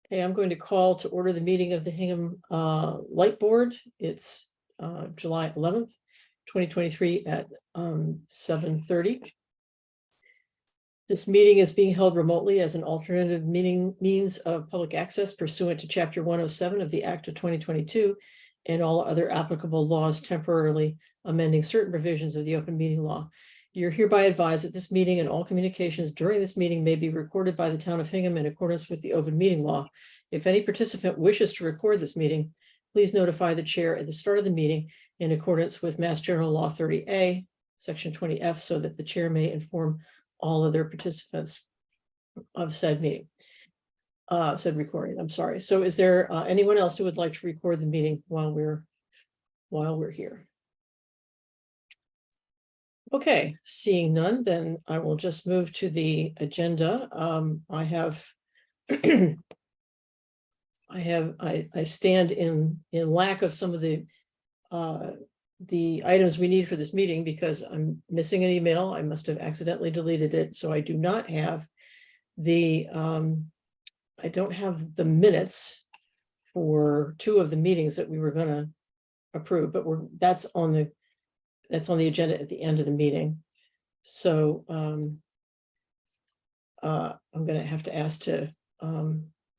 Okay, I'm going to call to order the meeting of the Hingham Light Board. It's July 11th, 2023 at 7:30. This meeting is being held remotely as an alternative means of public access pursuant to Chapter 107 of the Act of 2022 and all other applicable laws temporarily amending certain provisions of the open meeting law. You're hereby advised that this meeting and all communications during this meeting may be recorded by the town of Hingham in accordance with the open meeting law. If any participant wishes to record this meeting, please notify the chair at the start of the meeting in accordance with Mass General Law 30A, Section 20F, so that the chair may inform all other participants of said meeting, said recording. I'm sorry. So is there anyone else who would like to record the meeting while we're here? Okay, seeing none, then I will just move to the agenda. I stand in lack of some of the items we need for this meeting because I'm missing an email. I must have accidentally deleted it. So I do not have the I don't have the minutes for 2 of the meetings that we were going to approve, but that's on the agenda at the end of the meeting. So I'm going to have to ask to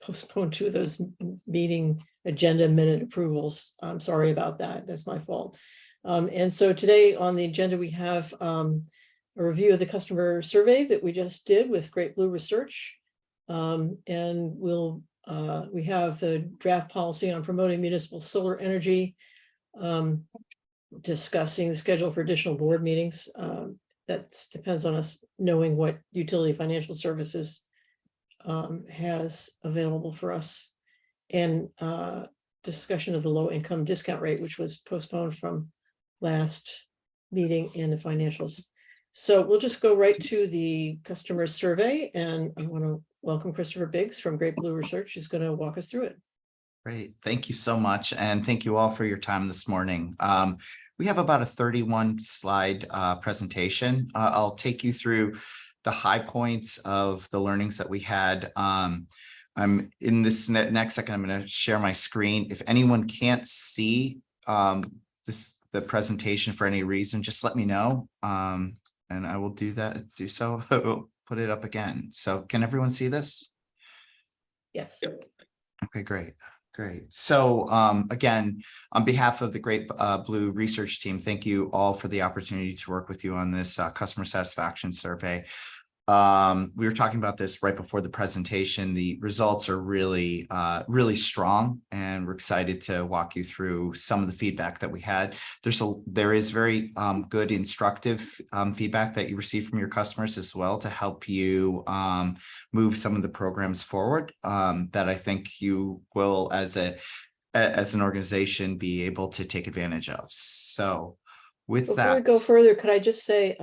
postpone 2 of those meeting agenda minute approvals. I'm sorry about that. That's my fault. And so today on the agenda, we have a review of the customer survey that we just did with Great Blue Research. And we have the draft policy on promoting municipal solar energy, discussing the schedule for additional board meetings. That depends on us knowing what utility financial services has available for us, and discussion of the low income discount rate, which was postponed from last meeting in the financials. So we'll just go right to the customer survey, and I want to welcome Christopher Biggs from Great Blue Research, who's going to walk us through it. Great. Thank you so much. And thank you all for your time this morning. We have about a 31 slide presentation. I'll take you through the high points of the learnings that we had. I'm in this next second, I'm going to share my screen. If anyone can't see the presentation for any reason, just let me know. And I will do so. I will put it up again. So can everyone see this? Yes. Okay, great. Great. So again, on behalf of the Great Blue Research team, thank you all for the opportunity to work with you on this customer satisfaction survey. We were talking about this right before the presentation. The results are really, really strong, and we're excited to walk you through some of the feedback that we had. There is very good instructive feedback that you receive from your customers as well to help you move some of the programs forward that I think you will, as an organization, be able to take advantage of. So with Before that, we go further, could I just say,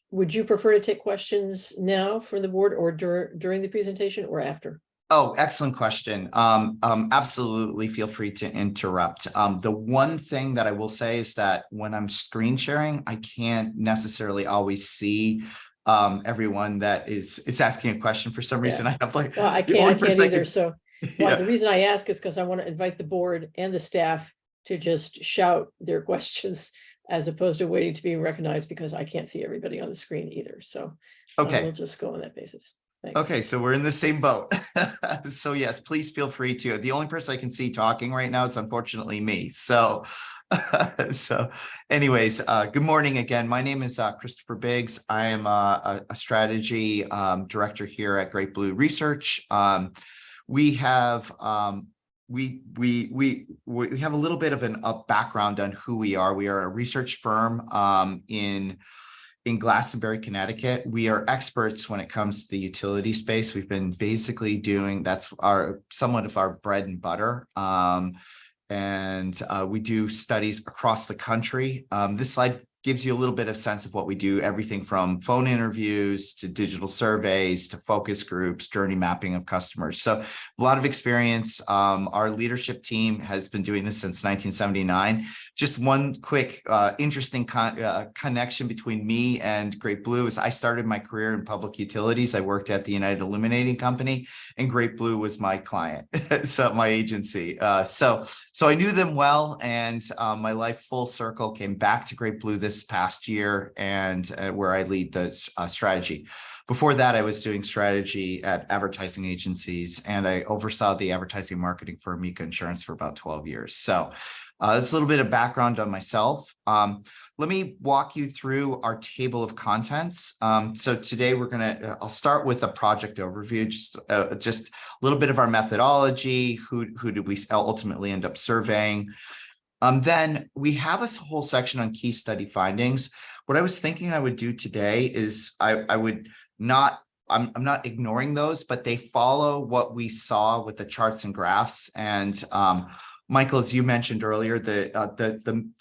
would you prefer to take questions now from the board, or during the presentation, or after? Oh, excellent question. Absolutely feel free to interrupt. The one thing that I will say is that when I'm screen sharing, I can't necessarily always see everyone that is asking a question. For some reason, I have like, well, I can't either. So the reason I ask is because I want to invite the board and the staff to just shout their questions, as opposed to waiting to be recognized, because I can't see everybody on the screen either. So okay, we'll just go on that basis. Thanks. Okay, so we're in the same boat. So yes, please feel free to. The only person I can see talking right now is unfortunately me. So, anyways, good morning again. My name is Christopher Biggs. I am a strategy director here at Great Blue Research. We have we have a little bit of a background on who we are. We are a research firm in Glastonbury, Connecticut. We are experts when it comes to the utility space. We've been basically that's somewhat of our bread and butter. And we do studies across the country. This slide gives you a little bit of sense of what we do, everything from phone interviews to digital surveys to focus groups, journey mapping of customers. So a lot of experience. Our leadership team has been doing this since 1979. Just one quick interesting connection between me and Great Blue is I started my career in public utilities. I worked at the United Illuminating Company, and Great Blue was my client, so my agency. So I knew them well, and my life full circle came back to Great Blue this past year, and where I lead the strategy. Before that, I was doing strategy at advertising agencies, and I oversaw the advertising marketing for Amica Insurance for about 12 years. So that's a little bit of background on myself. Let me walk you through our table of contents. So today I'll start with a project overview, just a little bit of our methodology, who did we ultimately end up surveying. Then we have a whole section on key study findings. What I was thinking I would do today is I'm not ignoring those, but they follow what we saw with the charts and graphs. And Michael, as you mentioned earlier, the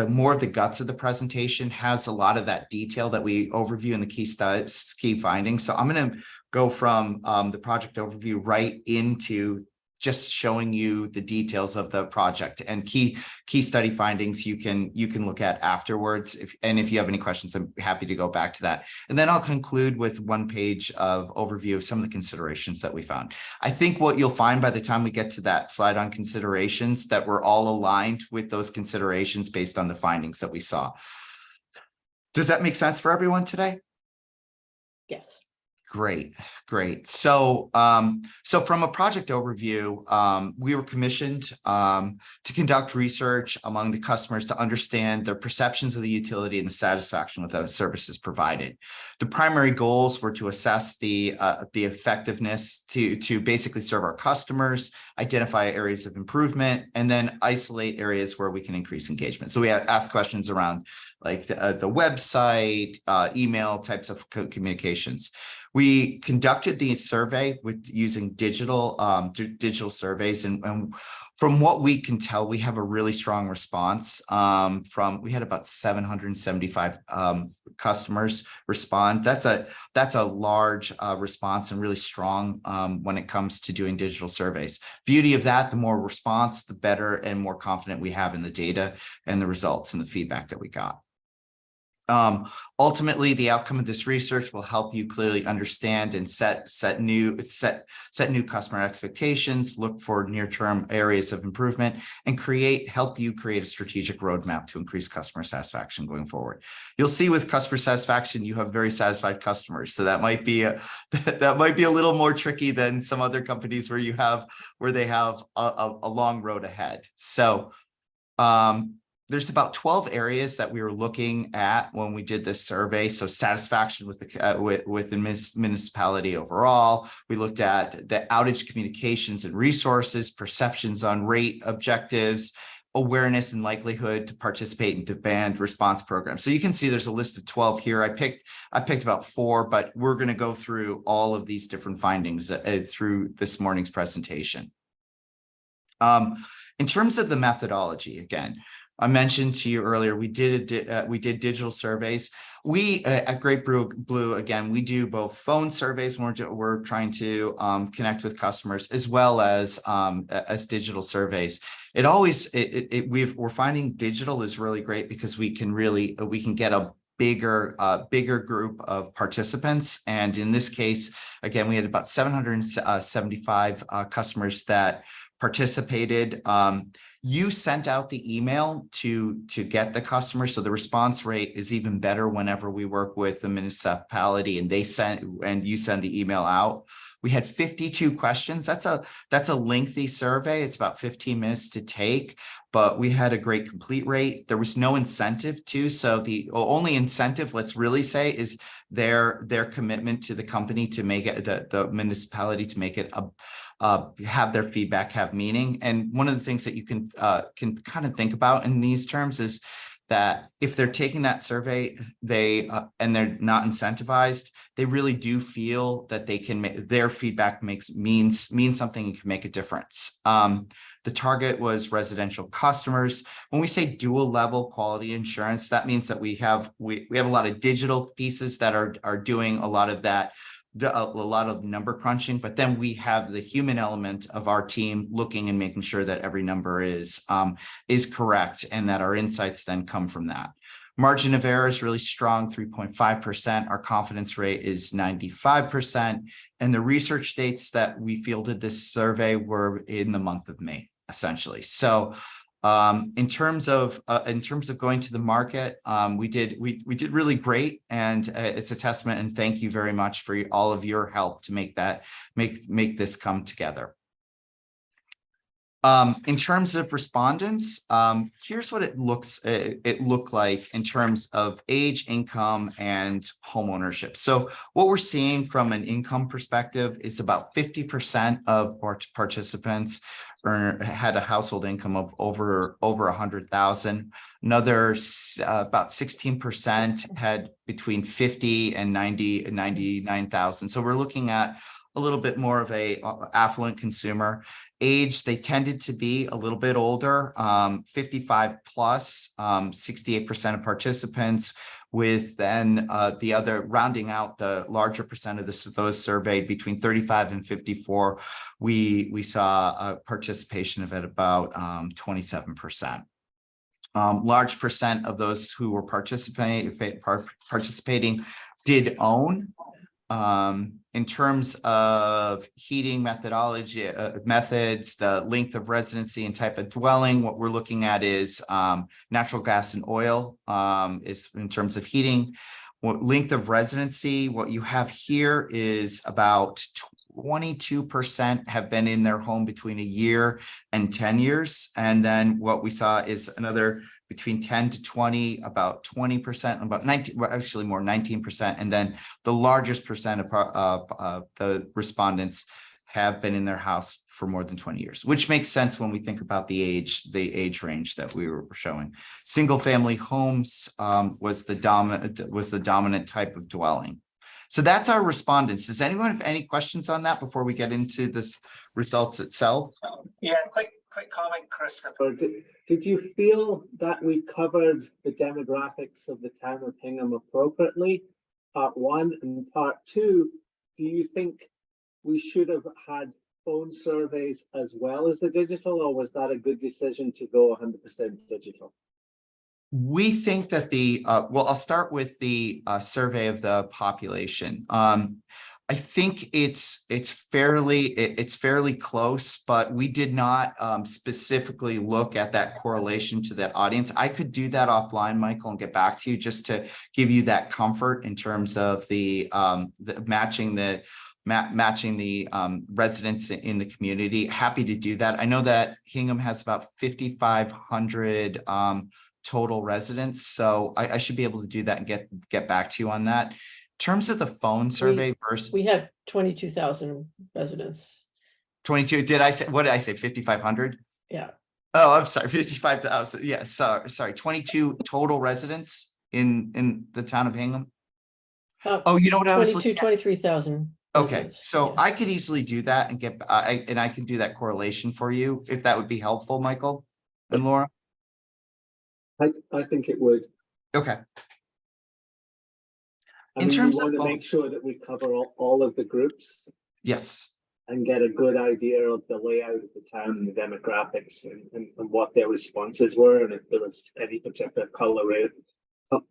more of the guts of the presentation has a lot of that detail that we overview in the key findings. So I'm going to go from the project overview right into just showing you the details of the project, and key study findings you can look at afterwards. If you have any questions, I'm happy to go back to that. And then I'll conclude with one page of overview of some of the considerations that we found. I think what you'll find by the time we get to that slide on considerations, that we're all aligned with those considerations based on the findings that we saw. Does that make sense for everyone today? Yes. Great. So, from a project overview, we were commissioned to conduct research among the customers to understand their perceptions of the utility and the satisfaction with those services provided. The primary goals were to assess the effectiveness to basically serve our customers, identify areas of improvement, and then isolate areas where we can increase engagement. So we asked questions around like the website, email types of communications. We conducted the survey using digital surveys, and from what we can tell, we have a really strong response. We had about 775 customers respond. That's a large response and really strong when it comes to doing digital surveys. Beauty of that, the more response, the better and more confident we have in the data and the results and the feedback that we got. Ultimately, the outcome of this research will help you clearly understand and set new customer expectations, look for near-term areas of improvement, and help you create a strategic roadmap to increase customer satisfaction going forward. You'll see with customer satisfaction, you have very satisfied customers. So that might be a little more tricky than some other companies where they have a long road ahead. So there's about 12 areas that we were looking at when we did this survey. So satisfaction with the municipality overall. We looked at the outage communications and resources, perceptions on rate objectives, awareness and likelihood to participate in demand response programs. So you can see there's a list of 12 here. I picked about 4, but we're going to go through all of these different findings through this morning's presentation. In terms of the methodology, again, I mentioned to you earlier, we did digital surveys. We at Great Blue, again, we do both phone surveys when we're trying to connect with customers, as well as digital surveys. We're finding digital is really great because we can get a bigger group of participants. And in this case, again, we had about 775 customers that participated. You sent out the email to get the customer, so the response rate is even better whenever we work with the municipality and you send the email out. We had 52 questions. That's a lengthy survey. It's about 15 minutes to take, but we had a great complete rate. There was no incentive too. So the only incentive, let's really say, is their commitment to the company to make it, the municipality to make it have their feedback have meaning. And one of the things that you can kind of think about in these terms is that if they're taking that survey, they and they're not incentivized, they really do feel that they can make their feedback means something and can make a difference. The target was residential customers. When we say dual level quality insurance, that means that we have a lot of digital pieces that are doing a lot of that, a lot of number crunching, but then we have the human element of our team looking and making sure that every number is correct and that our insights then come from that. Margin of error is really strong, 3.5%. Our confidence rate is 95%. And the research dates that we fielded this survey were in the month of May, essentially. So in terms of going to the market, we did really great, and it's a testament, and thank you very much for all of your help to make this come together. In terms of respondents, here's what it looked like in terms of age, income, and home ownership. So what we're seeing from an income perspective is about 50% of participants had a household income of over 100,000. Another about 16% had between 50 and 99,000. So we're looking at a little bit more of a affluent consumer. Age, they tended to be a little bit older, 55 plus, 68% of participants, with then the other rounding out the larger percent of those surveyed between 35 and 54, we saw a participation of at about 27%. Large percent of those who were participating did own. In terms of heating methodology, methods, the length of residency and type of dwelling, what we're looking at is natural gas and oil is in terms of heating. What length of residency, what you have here is about 22% have been in their home between a year and 10 years. And then what we saw is another between 10 to 20, about 20%, about 19, well, actually more 19%. And then the largest percent of the respondents have been in their house for more than 20 years, which makes sense when we think about the age range that we were showing. Single family homes was the dominant type of dwelling. So that's our respondents. Does anyone have any questions on that before we get into this results itself? Yeah, quick comment, Christopher. Did you feel that we covered the demographics of the town of Hingham appropriately? Part one, and part two, do you think we should have had phone surveys as well as the digital, or was that a good decision to go 100% digital? We think that well, I'll start with the survey of the population. I think it's fairly close, but we did not specifically look at that correlation to that audience. I could do that offline, Michael, and get back to you just to give you that comfort in terms of the matching the residents in the community. Happy to do that. I know that Hingham has about 5,500 total residents, so I should be able to do that and get back to you on that. In terms of the phone survey versus, we have 22,000 residents. 22. What did I say? 5,500? Yeah. Oh, I'm sorry. 55,000. Yeah. Sorry. 22 total residents in the town of Hingham. Oh, you know what I was looking at? 23,000. Okay, so yeah. I could easily do that and I can do that correlation for you if that would be helpful, Michael and Laura. I think it would. Okay. In terms of, we want to make sure that we cover all of the groups. Yes. And get a good idea of the layout of the town and the demographics and what their responses were, and if there was any particular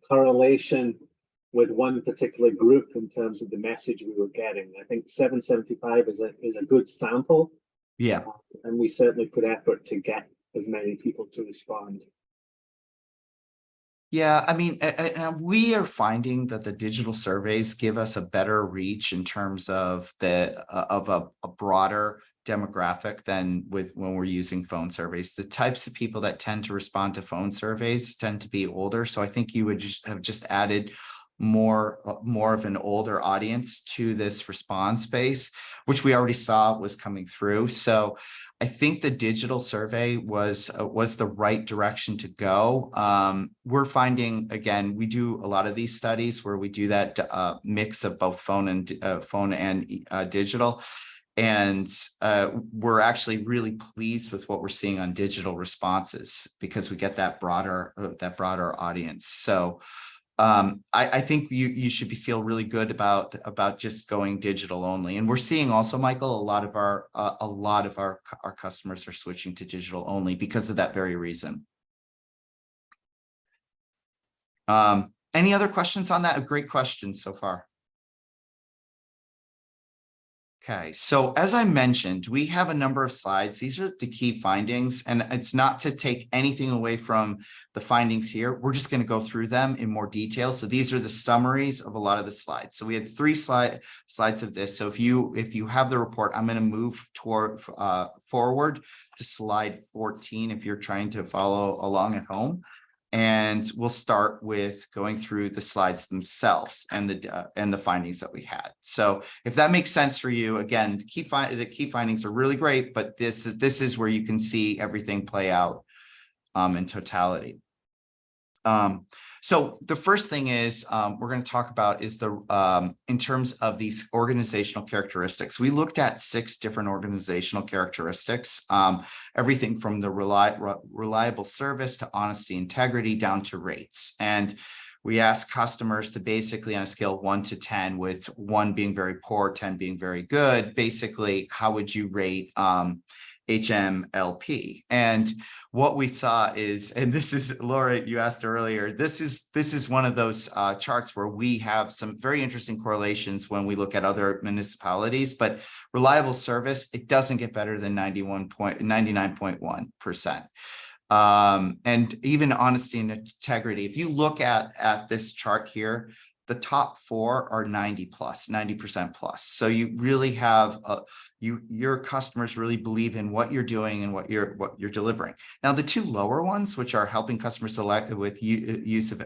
correlation with one particular group in terms of the message we were getting. I think 775 is a good sample. Yeah. And we certainly put effort to get as many people to respond. Yeah, I mean, we are finding that the digital surveys give us a better reach in terms of a broader demographic than when we're using phone surveys. The types of people that tend to respond to phone surveys tend to be older. So I think you would have just added more of an older audience to this response base, which we already saw was coming through. So I think the digital survey was the right direction to go. We're finding, again, we do a lot of these studies where we do that mix of both phone and digital. And we're actually really pleased with what we're seeing on digital responses because we get that broader audience. So I think you should feel really good about just going digital only. And we're seeing also, Michael, a lot of our customers are switching to digital only because of that very reason. Any other questions on that? A great question so far. Okay, so as I mentioned, we have a number of slides. These are the key findings, and it's not to take anything away from the findings here. We're just going to go through them in more detail. So these are the summaries of a lot of the slides. So we had 3 slides of this. So if you have the report, I'm going to move forward to slide 14 if you're trying to follow along at home. And we'll start with going through the slides themselves and the findings that we had. So if that makes sense for you, again, the key findings are really great, but this is where you can see everything play out in totality. So the first thing is we're going to talk about is in terms of these organizational characteristics. We looked at 6 different organizational characteristics, everything from the reliable service to honesty, integrity, down to rates. And we asked customers to basically, on a scale of 1 to 10, with 1 being very poor, 10 being very good, basically, how would you rate HMLP? And what we saw is, and this is, Laura, you asked earlier, this is one of those charts where we have some very interesting correlations when we look at other municipalities, but reliable service, it doesn't get better than 99.1%. And even honesty and integrity, if you look at this chart here, the top 4 are 90% plus. So you really have your customers really believe in what you're doing and what you're delivering. Now, the 2 lower ones, which are helping customers select with use of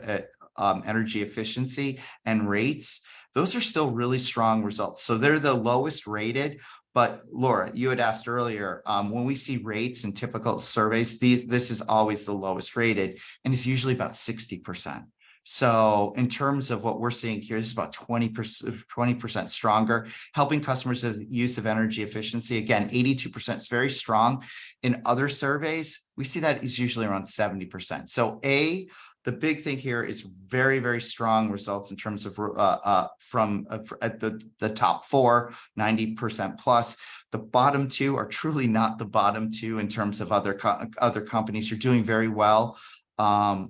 energy efficiency and rates, those are still really strong results. So they're the lowest rated. But Laura, you had asked earlier, when we see rates in typical surveys, this is always the lowest rated, and it's usually about 60%. So in terms of what we're seeing here, this is about 20% stronger, helping customers with use of energy efficiency. Again, 82% is very strong. In other surveys, we see that is usually around 70%. So the big thing here is very, very strong results in terms of at the top 4, 90% plus. The bottom 2 are truly not the bottom 2 in terms of other companies. You're doing very well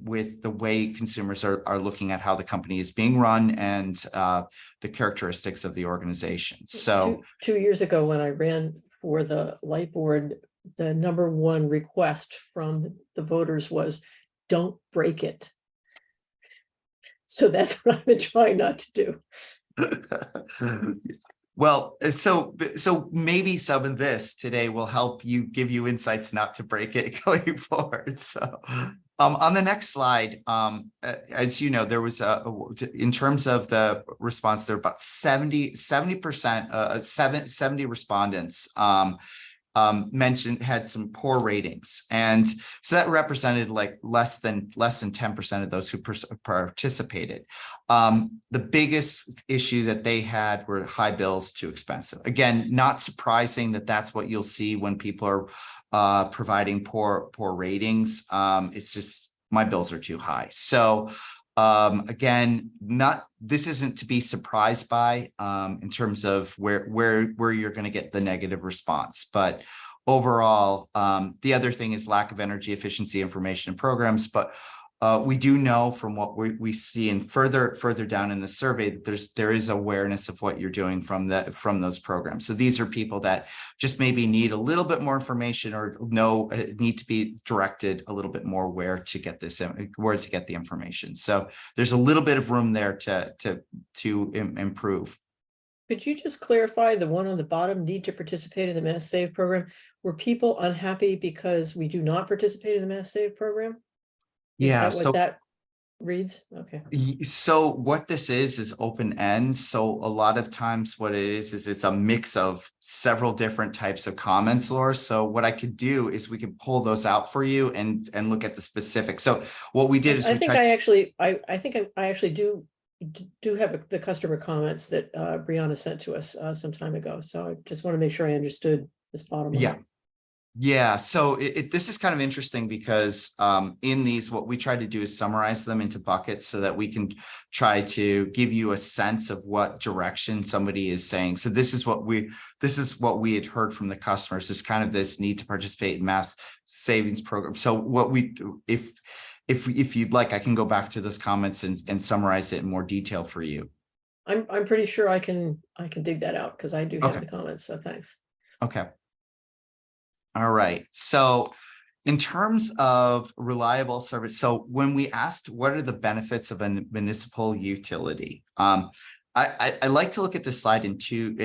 with the way consumers are looking at how the company is being run and the characteristics of the organization. So 2 years ago, when I ran for the light board, the number 1 request from the voters was, don't break it. So that's what I've been trying not to do. Well, so maybe some of this today will help give you insights not to break it going forward. So on the next slide, as you know, there was in terms of the response, there were about 70 respondents had some poor ratings, and so that represented like less than 10% of those who participated. The biggest issue that they had were high bills, too expensive. Again, not surprising that that's what you'll see when people are providing poor ratings. It's just, my bills are too high. So again, this isn't to be surprised by in terms of where you're going to get the negative response. But overall, the other thing is lack of energy efficiency information and programs. But we do know from what we see and further down in the survey that there is awareness of what you're doing from those programs. So these are people that just maybe need a little bit more information or need to be directed a little bit more where to get the information. So there's a little bit of room there to improve. Could you just clarify the one on the bottom, need to participate in the Mass Save program? Were people unhappy because we do not participate in the Mass Save program? Yeah, Is that what that reads? Okay. So what this is open ends. So a lot of times what it is it's a mix of several different types of comments, Laura. So what I could do is we can pull those out for you and look at the specifics. So what we did is I we think tried I to- actually, I think I actually do have the customer comments that Brianna sent to us some time ago. So I just want to make sure I understood this bottom line. Yeah. Yeah, so this is kind of interesting because in these, what we try to do is summarize them into buckets so that we can try to give you a sense of what direction somebody is saying. So this is what we had heard from the customers, is kind of this need to participate in mass savings program. So what we do, if you'd like, I can go back to those comments and summarize it in more detail for you. I'm pretty sure I can dig that out because I do have Okay. the comments. So thanks. Okay. All right. So in terms of reliable service, so when we asked what are the benefits of a municipal utility, I like to look at this slide in two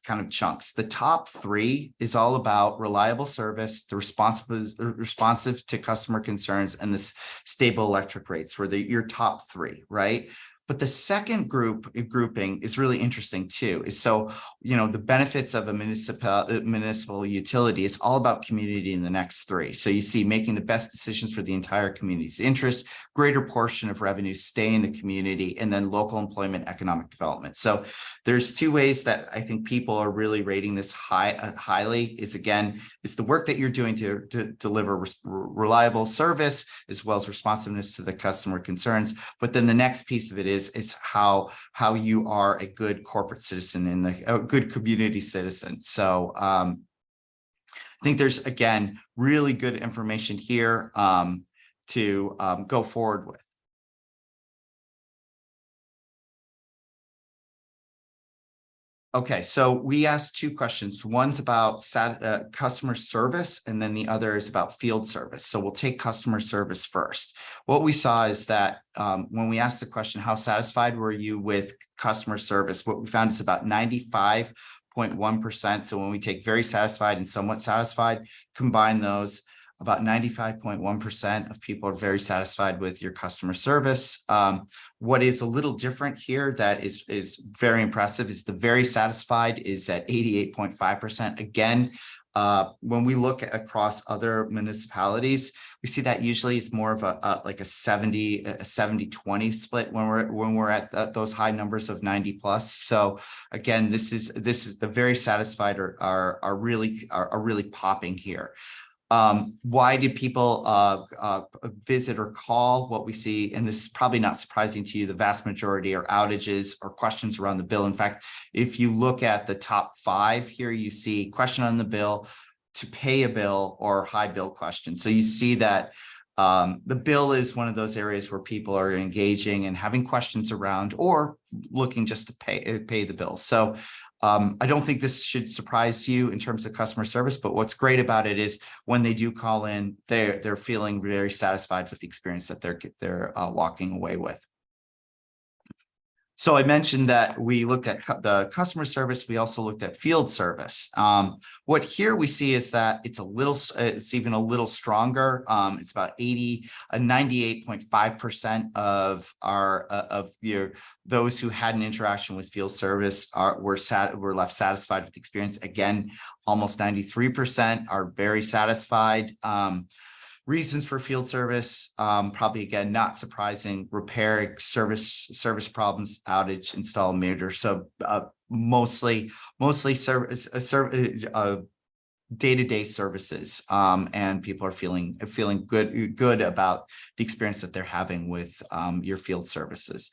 kind of chunks. The top three is all about reliable service, the responsive to customer concerns, and this stable electric rates were your top three, right? But the second grouping is really interesting too. Is so, the benefits of a municipal utility is all about community in the next three. So you see making the best decisions for the entire community's interest, greater portion of revenues stay in the community, and then local employment, economic development. So there's two ways that I think people are really rating this highly is, again, it's the work that you're doing to deliver reliable service as well as responsiveness to the customer concerns. But then the next piece of it is how you are a good corporate citizen and a good community citizen. So I think there's, again, really good information here to go forward with. Okay, so we asked two questions. One's about customer service, and then the other is about field service. So we'll take customer service first. What we saw is that when we asked the question, how satisfied were you with customer service? What we found is about 95.1%. So when we take very satisfied and somewhat satisfied, combine those, about 95.1% of people are very satisfied with your customer service. What is a little different here that is very impressive is the very satisfied is at 88.5%. Again, when we look across other municipalities, we see that usually it's more of a 70-20 split when we're at those high numbers of 90 plus. So again, this is the very satisfied are really popping here. Why did people visit or call? What we see, and this is probably not surprising to you, the vast majority are outages or questions around the bill. In fact, if you look at the top five here, you see question on the bill, to pay a bill, or high bill question. So you see that the bill is one of those areas where people are engaging and having questions around or looking just to pay the bill. So I don't think this should surprise you in terms of customer service, but what's great about it is when they do call in, they're feeling very satisfied with the experience that they're walking away with. So I mentioned that we looked at the customer service. We also looked at field service. What here we see is that it's even a little stronger. It's about 98.5% of those who had an interaction with field service were left satisfied with the experience. Again, almost 93% are very satisfied. Reasons for field service, probably again, not surprising, repair, service problems, outage, install meter. So mostly service, day-to-day services, and people are feeling good about the experience that they're having with your field services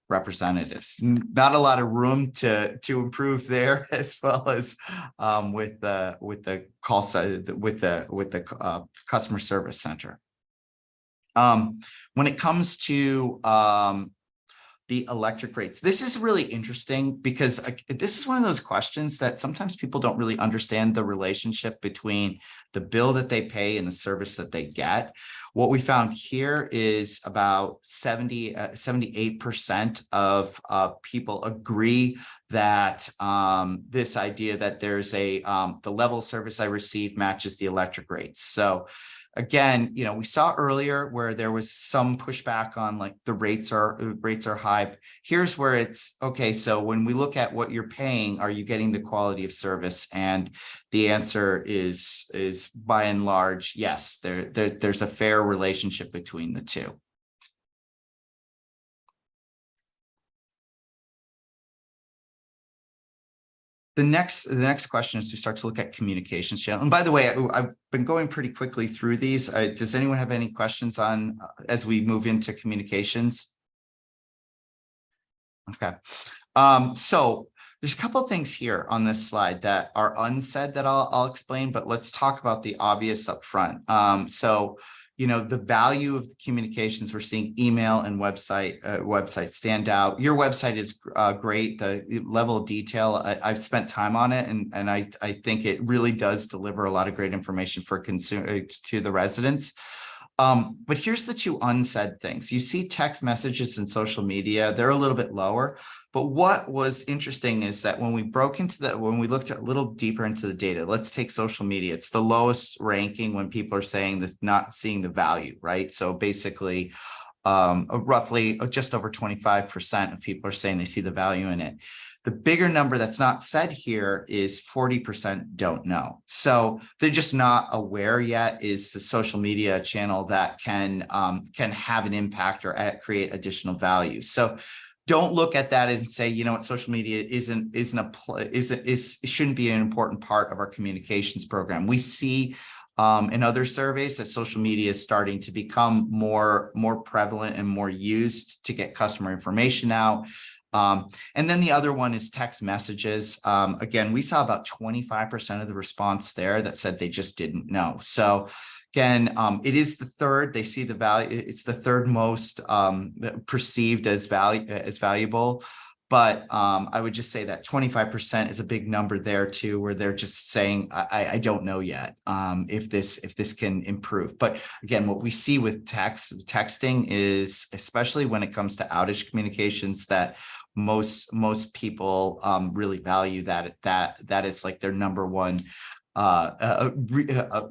representatives. Not a lot of room to improve there, as well as with the call side, with the customer service center. When it comes to the electric rates, this is really interesting because this is one of those questions that sometimes people don't really understand the relationship between the bill that they pay and the service that they get. What we found here is about 78% of people agree that this idea that there's the level of service I receive matches the electric rates. So again, we saw earlier where there was some pushback on like the rates are high. Here's where it's okay. So when we look at what you're paying, are you getting the quality of service? And the answer is by and large, yes, there's a fair relationship between the two. The next question is to start to look at communications channel. And by the way, I've been going pretty quickly through these. Does anyone have any questions on as we move into communications? Okay. So there's a couple of things here on this slide that are unsaid that I'll explain, but let's talk about the obvious up front. So the value of the communications, we're seeing email and website stand out. Your website is great. The level of detail, I've spent time on it, and I think it really does deliver a lot of great information for to the residents. But here's the two unsaid things. You see text messages and social media, they're a little bit lower. But what was interesting is that when we looked a little deeper into the data, let's take social media. It's the lowest ranking when people are saying that not seeing the value, right? So basically, roughly just over 25% of people are saying they see the value in it. The bigger number that's not said here is 40% don't know. So they're just not aware yet is the social media channel that can have an impact or create additional value. So don't look at that and say, what, social media shouldn't be an important part of our communications program. We see in other surveys that social media is starting to become more prevalent and more used to get customer information out. And then the other one is text messages. Again, we saw about 25% of the response there that said they just didn't know. So again, it is the third, they see the value, it's the third most perceived as valuable. But I would just say that 25% is a big number there too, where they're just saying, I don't know yet if this can improve. But again, what we see with texting is, especially when it comes to outage communications, that most people really value that is like their number one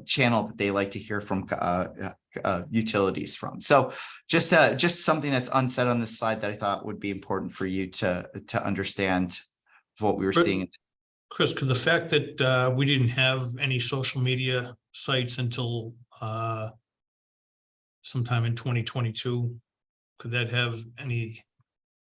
channel that they like to hear from utilities from. So just something that's unsaid on this slide that I thought would be important for you to understand what we were seeing. Chris, could the fact that we didn't have any social media sites until sometime in 2022, could that have any?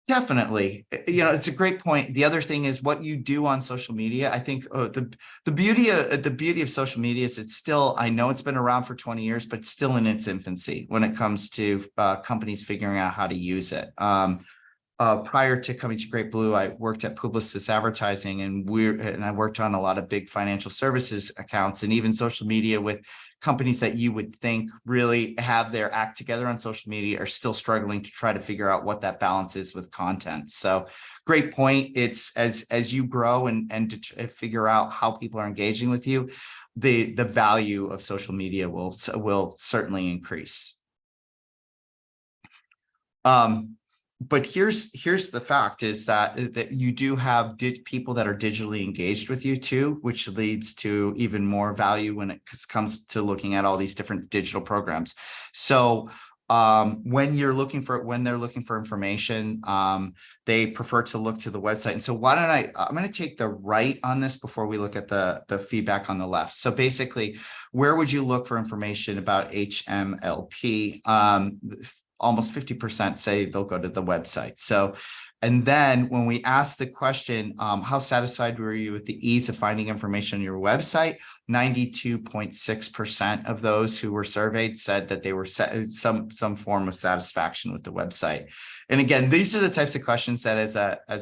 Definitely. It's a great point. The other thing is what you do on social media. I think the beauty of social media is it's still, I know it's been around for 20 years, but it's still in its infancy when it comes to companies figuring out how to use it. Prior to coming to Great Blue, I worked at Publicis Advertising, and I worked on a lot of big financial services accounts, and even social media with companies that you would think really have their act together on social media are still struggling to try to figure out what that balance is with content. So great point. It's as you grow and to figure out how people are engaging with you, the value of social media will certainly increase. But here's the fact is that you do have people that are digitally engaged with you too, which leads to even more value when it comes to looking at all these different digital programs. So when they're looking for information, they prefer to look to the website. And so why don't I'm going to take the right on this before we look at the feedback on the left. So basically, where would you look for information about HMLP? Almost 50% say they'll go to the website. So, and then when we ask the question, how satisfied were you with the ease of finding information on your website? 92.6% of those who were surveyed said that they were some form of satisfaction with the website. And again, these are the types of questions that as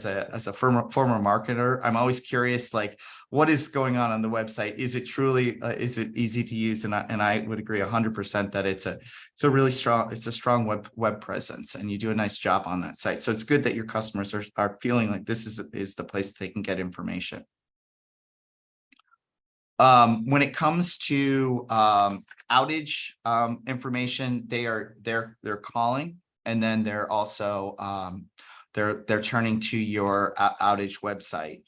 a former marketer, I'm always curious, like, what is going on the website? Is it truly, is it easy to use? And I would agree 100% that it's a strong web presence, and you do a nice job on that site. So it's good that your customers are feeling like this is the place they can get information. When it comes to outage information, they're calling, and then they're also they're turning to your outage website.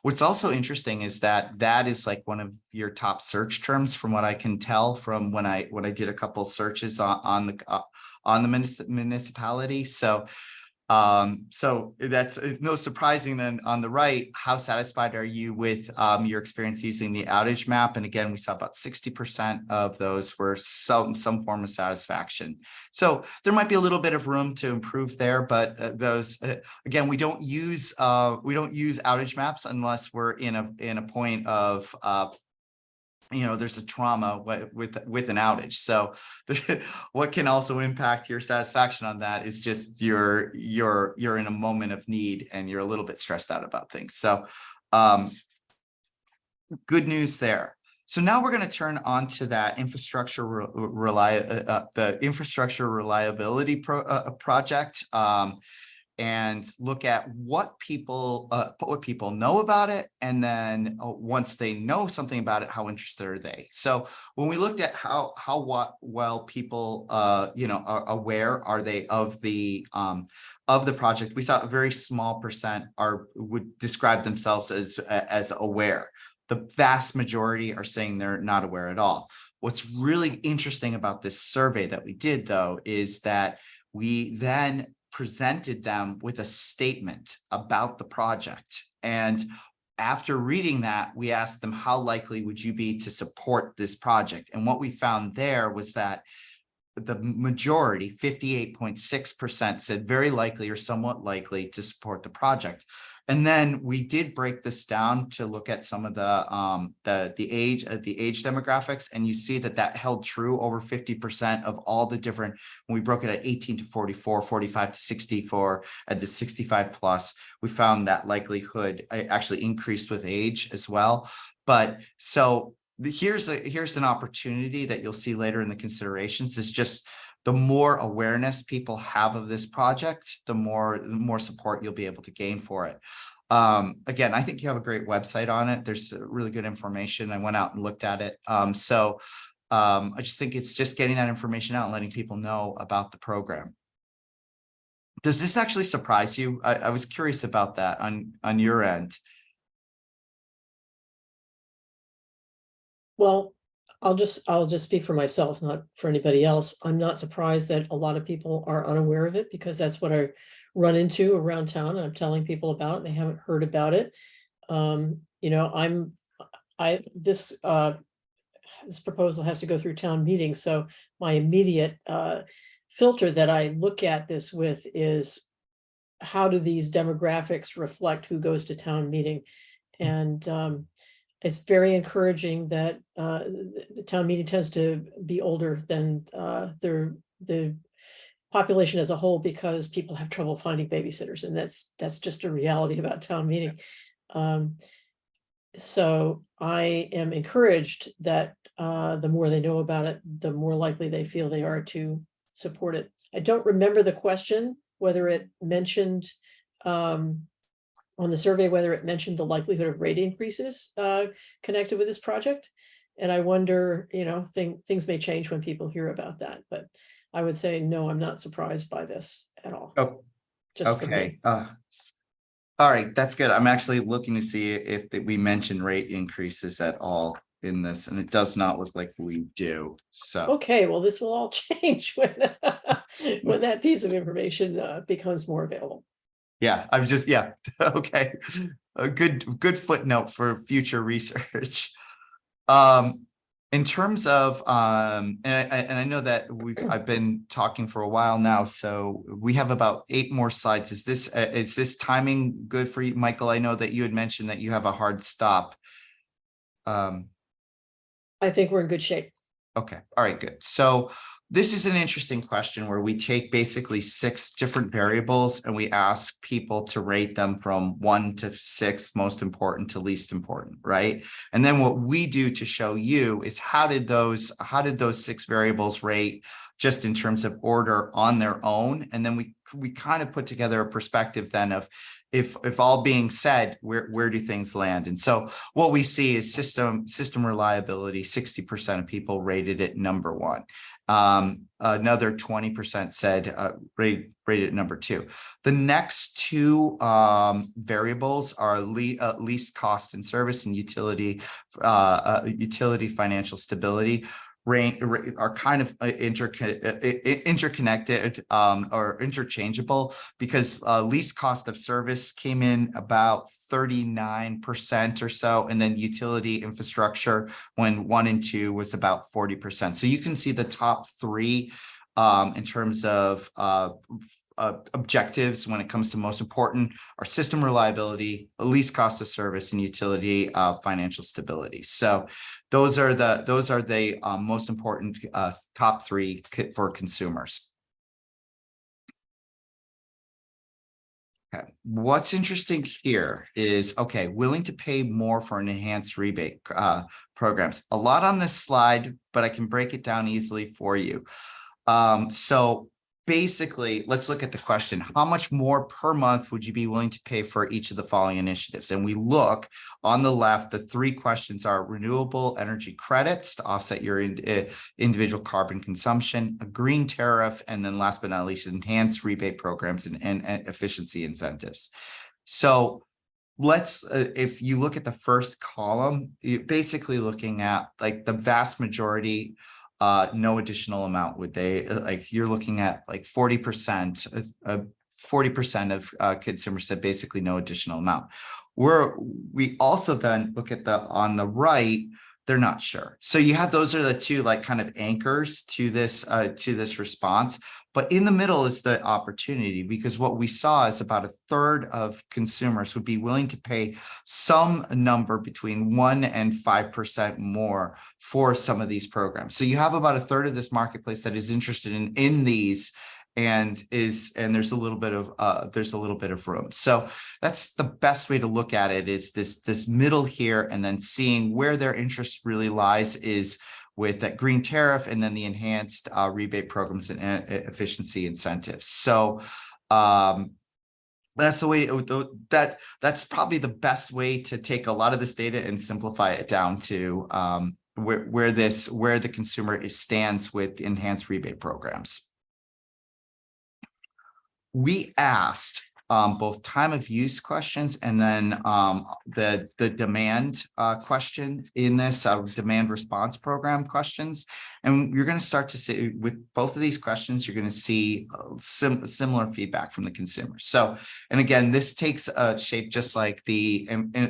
What's also interesting is that is like one of your top search terms, from what I can tell from when I did a couple searches on the municipality. So that's no surprising. Then on the right, how satisfied are you with your experience using the outage map? And again, we saw about 60% of those were some form of satisfaction. So there might be a little bit of room to improve there, but those again, we don't use outage maps unless we're in a point of there's a trauma with an outage. So what can also impact your satisfaction on that is just you're in a moment of need and you're a little bit stressed out about things. So good news there. So now we're going to turn on to that infrastructure reliability project. And look at what people know about it, and then once they know something about it, how interested are they? So when we looked at how well people are aware are they of the project, we saw a very small percent would describe themselves as aware. The vast majority are saying they're not aware at all. What's really interesting about this survey that we did, though, is that we then presented them with a statement about the project. And after reading that, we asked them, how likely would you be to support this project? And what we found there was that the majority, 58.6%, said very likely or somewhat likely to support the project. And then we did break this down to look at some of the age demographics, and you see that held true. Over 50% of all the different, when we broke it at 18 to 44, 45 to 64, at the 65 plus, we found that likelihood actually increased with age as well. But so here's an opportunity that you'll see later in the considerations, is just the more awareness people have of this project, the more support you'll be able to gain for it. Again, I think you have a great website on it. There's really good information. I went out and looked at it. I just think it's just getting that information out and letting people know about the program. Does this actually surprise you? I was curious about that on your end. Well, I'll just speak for myself, not for anybody else. I'm not surprised that a lot of people are unaware of it, because that's what I run into around town, and I'm telling people about it, and they haven't heard about it. This proposal has to go through town meeting, so my immediate filter that I look at this with is, how do these demographics reflect who goes to town meeting? And it's very encouraging that the town meeting tends to be older than the population as a whole, because people have trouble finding babysitters, and that's just a reality about town meeting. So I am encouraged that the more they know about it, the more likely they feel they are to support it. I don't remember the question, whether it mentioned on the survey, whether it mentioned the likelihood of rate increases connected with this project. And I wonder, things may change when people hear about that, but I would say, no, I'm not surprised by this at all. Oh, Just okay. All right, that's good. I'm actually looking to see if we mentioned rate increases at all in this, and it does not look like we do. So okay, well, this will all change when when that piece of information becomes more available. Yeah, okay. A good footnote for future research. In terms of and I know that I've been talking for a while now, so we have about 8 more slides. Is this timing good for you, Michael? I know that you had mentioned that you have a hard stop. I think we're in good shape. Okay, all right, good. So this is an interesting question where we take basically 6 different variables and we ask people to rate them from 1 to 6, most important to least important, right? And then what we do to show you is how did those 6 variables rate just in terms of order on their own? And then we kind of put together a perspective then of, if all being said, where do things land? And so what we see is system reliability, 60% of people rated it number 1. Another 20% said rated number 2. The next two variables are least cost and service and utility financial stability. Are kind of interconnected or interchangeable, because least cost of service came in about 39% or so, and then utility infrastructure, when 1 and 2 was about 40%. So you can see the top 3 in terms of objectives when it comes to most important are system reliability, least cost of service, and utility financial stability. So those are the most important top 3 for consumers. Okay, what's interesting here is, okay, willing to pay more for an enhanced rebate programs. A lot on this slide, but I can break it down easily for you. So basically, let's look at the question. How much more per month would you be willing to pay for each of the following initiatives? And we look on the left, the 3 questions are renewable energy credits to offset your individual carbon consumption, a green tariff, and then last but not least, enhanced rebate programs and efficiency incentives. So let's, if you look at the first column, you're basically looking at like the vast majority, no additional amount. Would they, like, you're looking at like 40%, 40% of consumers said basically no additional amount. We also then look at on the right, they're not sure. So you have, those are the 2 like kind of anchors to this response. But in the middle is the opportunity, because what we saw is about 1/3 of consumers would be willing to pay some number between 1% and 5% more for some of these programs. So you have about 1/3 of this marketplace that is interested in these, and there's a little bit of room. So that's the best way to look at it, is this middle here, and then seeing where their interest really lies is with that green tariff, and then the enhanced rebate programs and efficiency incentives. So that's the way that's probably the best way to take a lot of this data and simplify it down to where the consumer stands with enhanced rebate programs. We asked both time of use questions, and then the demand question in this demand response program questions. And you're going to start to see with both of these questions, you're going to see similar feedback from the consumers. So, and again, this takes a shape just like the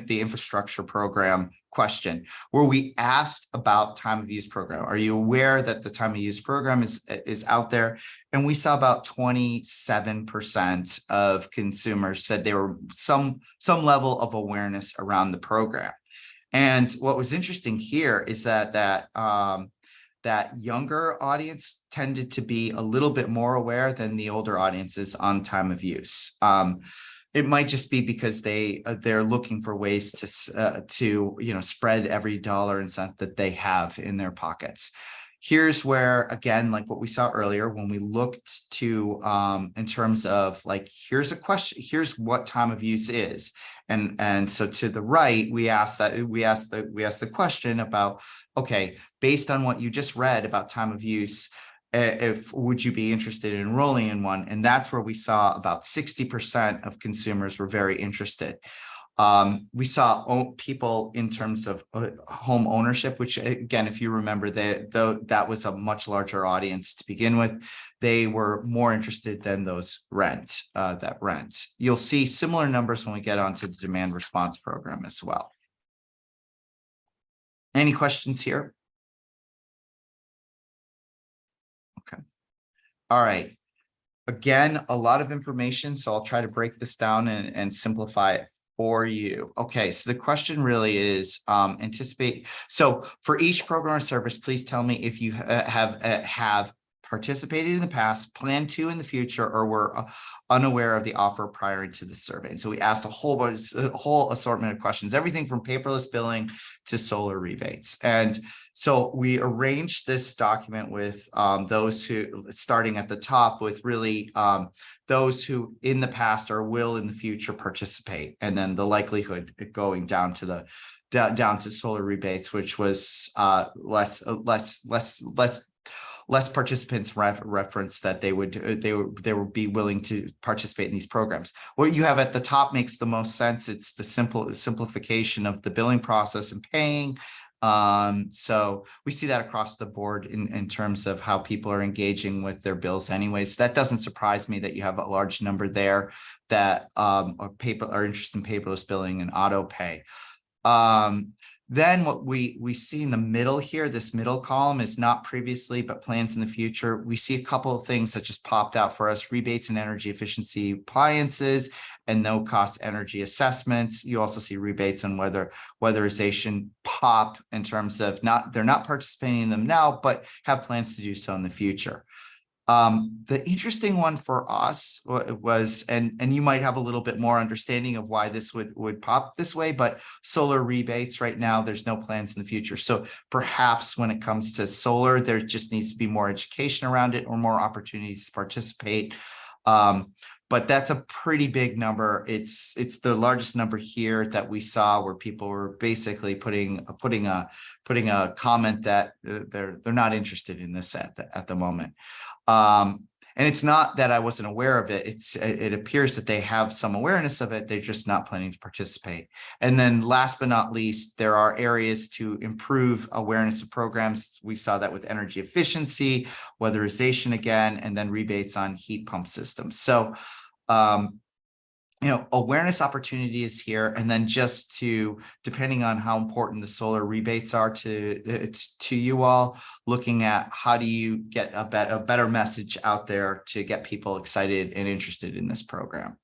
infrastructure program question, where we asked about time of use program. Are you aware that the time of use program is out there? And we saw about 27% of consumers said they were some level of awareness around the program. And what was interesting here is that younger audience tended to be a little bit more aware than the older audiences on time of use. It might just be because they're looking for ways to spread every dollar and cent that they have in their pockets. Here's where, again, like what we saw earlier, when we looked to in terms of like, here's a question, here's what time of use is. And so to the right, we asked the question about, okay, based on what you just read about time of use, would you be interested in enrolling in one? And that's where we saw about 60% of consumers were very interested. We saw people in terms of home ownership, which again, if you remember, that was a much larger audience to begin with. They were more interested than those that rent. You'll see similar numbers when we get onto the demand response program as well. Any questions here? Okay. All right. Again, a lot of information, so I'll try to break this down and simplify it for you. Okay, so the question really is anticipate. So for each program or service, please tell me if you have participated in the past, plan to in the future, or were unaware of the offer prior to the survey. And so we asked a whole assortment of questions, everything from paperless billing to solar rebates. And so we arranged this document with those who, starting at the top, with really those who in the past or will in the future participate, and then the likelihood going down to down to solar rebates, which was less less participants reference that they would be willing to participate in these programs. What you have at the top makes the most sense. It's the simplification of the billing process and paying. So we see that across the board in terms of how people are engaging with their bills anyways. That doesn't surprise me that you have a large number there that are interested in paperless billing and auto pay. Then what we see in the middle here, this middle column is not previously, but plans in the future. We see a couple of things that just popped out for us: rebates and energy efficiency appliances and no cost energy assessments. You also see rebates on weatherization pop in terms of they're not participating in them now, but have plans to do so in the future. The interesting one for us was, and you might have a little bit more understanding of why this would pop this way, but solar rebates right now, there's no plans in the future. So perhaps when it comes to solar, there just needs to be more education around it or more opportunities to participate. But that's a pretty big number. It's the largest number here that we saw, where people were basically putting a comment that they're not interested in this at the moment. And it's not that I wasn't aware of it. It appears that they have some awareness of it. They're just not planning to participate. And then last but not least, there are areas to improve awareness of programs. We saw that with energy efficiency, weatherization again, and then rebates on heat pump systems. So, awareness opportunity is here. And then just depending on how important the solar rebates are to you all, looking at how do you get a better message out there to get people excited and interested in this program.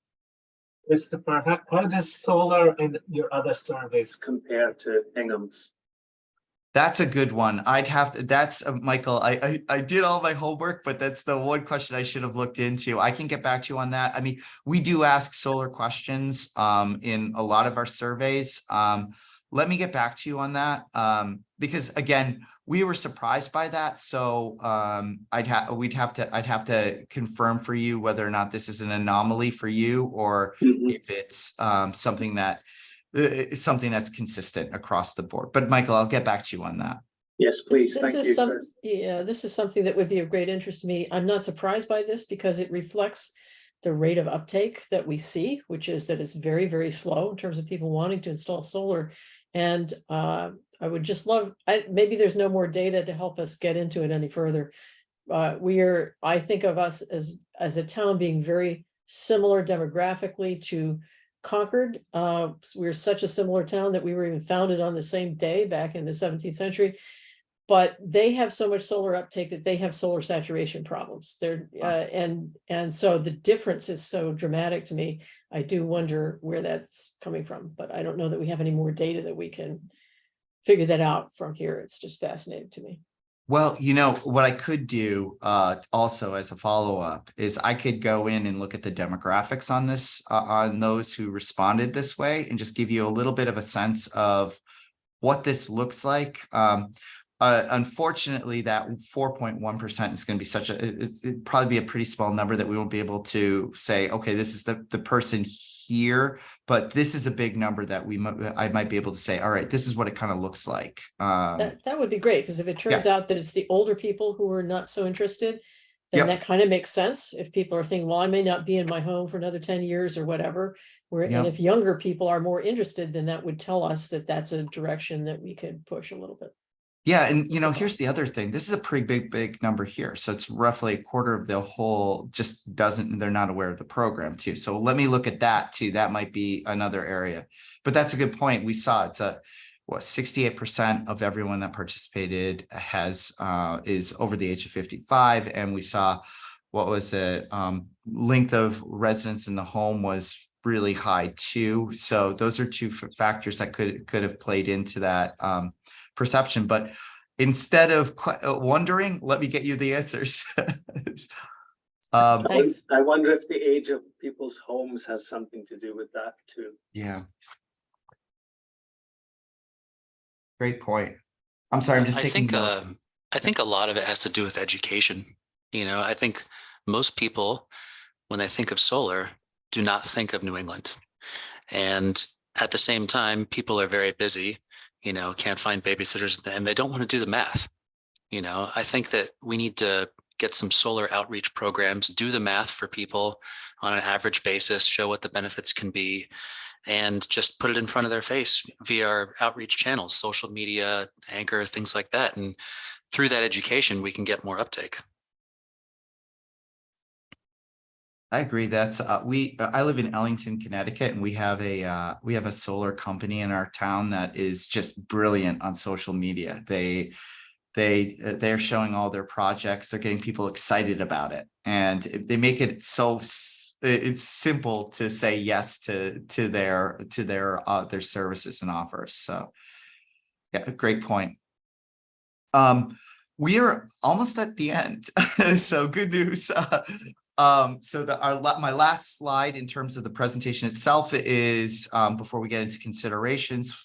Christopher, how does solar and your other surveys compare to Hingham's? That's a good one. That's Michael, I did all my homework, but that's the one question I should have looked into. I can get back to you on that. I mean, we do ask solar questions in a lot of our surveys. Let me get back to you on that because again, we were surprised by that. So I'd have to confirm for you whether or not this is an anomaly for you or if it's something that's consistent across the board. But Michael, I'll get back to you on that. Yes, please. Thank you. Yeah, this is something that would be of great interest to me. I'm not surprised by this because it reflects the rate of uptake that we see, which is that it's very, very slow in terms of people wanting to install solar. And I would just maybe there's no more data to help us get into it any further. I think of us as a town being very similar demographically to Concord. We're such a similar town that we were even founded on the same day back in the 17th century, but they have so much solar uptake that they have solar saturation problems. And so the difference is so dramatic to me. I do wonder where that's coming from, but I don't know that we have any more data that we can figure that out from here. It's just fascinating to me. Well, what I could do also as a follow-up is I could go in and look at the demographics on this, on those who responded this way, and just give you a little bit of a sense of what this looks like. Unfortunately, that 4.1% is going to be it'd probably be a pretty small number that we won't be able to say, okay, this is the person here, but this is a big number that I might be able to say, all right, this is what it kind of looks like. That would be great, because if it turns out that it's the older people who are not so interested, then that kind of makes sense. If people are thinking, well, I may not be in my home for another 10 years or whatever, and if younger people are more interested, then that would tell us that that's a direction that we could push a little bit. Yeah. And, here's the other thing. This is a pretty big number here. So it's roughly a quarter of the whole they're not aware of the program too. So let me look at that too. That might be another area, but that's a good point. We saw 68% of everyone that participated is over the age of 55. And we saw, length of residence in the home was really high too. So those are two factors that could have played into that perception. But instead of wondering, let me get you the answers. Thanks. I wonder if the age of people's homes has something to do with that too. Yeah. Great point. I'm sorry, I'm just taking notes. I think a lot of it has to do with education. I think most people, when they think of solar, do not think of New England. And at the same time, people are very busy, can't find babysitters, and they don't want to do the math. You know, I think that we need to get some solar outreach programs, do the math for people on an average basis, show what the benefits can be, and just put it in front of their face via our outreach channels, social media, Anchor, things like that. And through that education, we can get more uptake. I agree. That's I live in Ellington, Connecticut, and we have a solar company in our town that is just brilliant on social media. They're showing all their projects. They're getting people excited about it, and they make it so it's simple to say yes to their services and offers. So yeah, great point. We are almost at the end, so good news. My last slide in terms of the presentation itself is, before we get into considerations,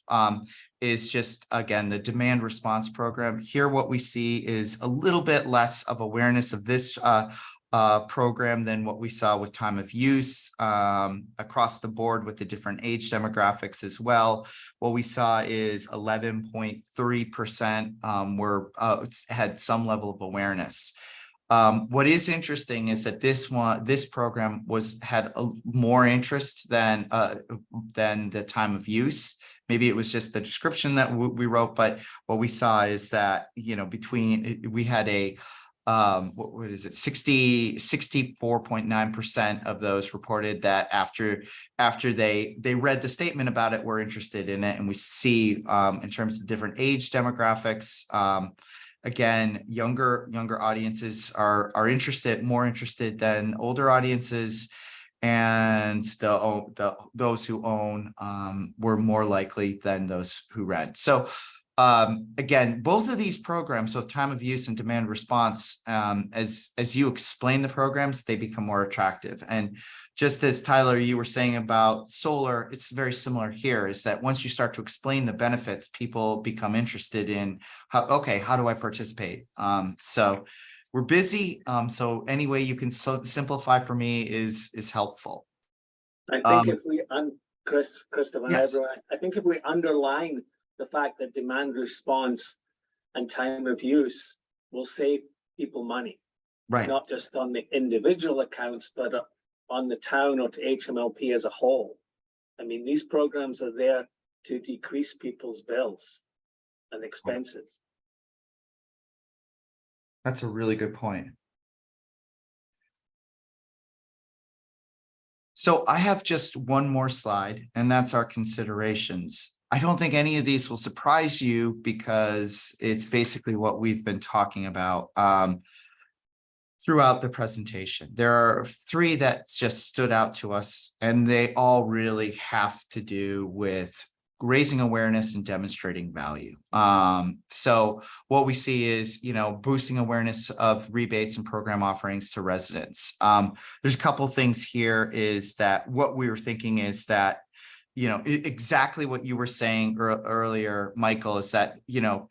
is just, again, the demand response program. Here, what we see is a little bit less of awareness of this program than what we saw with time of use, across the board with the different age demographics as well. What we saw is 11.3% had some level of awareness. What is interesting is that this program had more interest than the time of use. Maybe it was just the description that we wrote, but what we saw is that, you know, we had a what is it, 64.9% of those reported that after they read the statement about it, were interested in it. And we see in terms of different age demographics, again, younger audiences are more interested than older audiences, and those who own were more likely than those who rent. So again, both of these programs, both time of use and demand response, as you explain the programs, they become more attractive. And just as Tyler, you were saying about solar, it's very similar here, is that once you start to explain the benefits, people become interested in how do I participate? So we're busy. So any way you can simplify for me is helpful. I think if we, Christopher, and Yes. everyone, I think if we underline the fact that demand response and time of use will save people money, Right. not just on the individual accounts, but on the town or to HMLP as a whole. I mean, these programs are there to decrease people's bills and expenses. That's a really good point. So I have just one more slide, and that's our considerations. I don't think any of these will surprise you because it's basically what we've been talking about throughout the presentation. There are three that just stood out to us, and they all really have to do with raising awareness and demonstrating value. So what we see is, you know, boosting awareness of rebates and program offerings to residents. There's a couple of things here, is that what we were thinking is that, you know, exactly what you were saying earlier, Michael, is that, you know,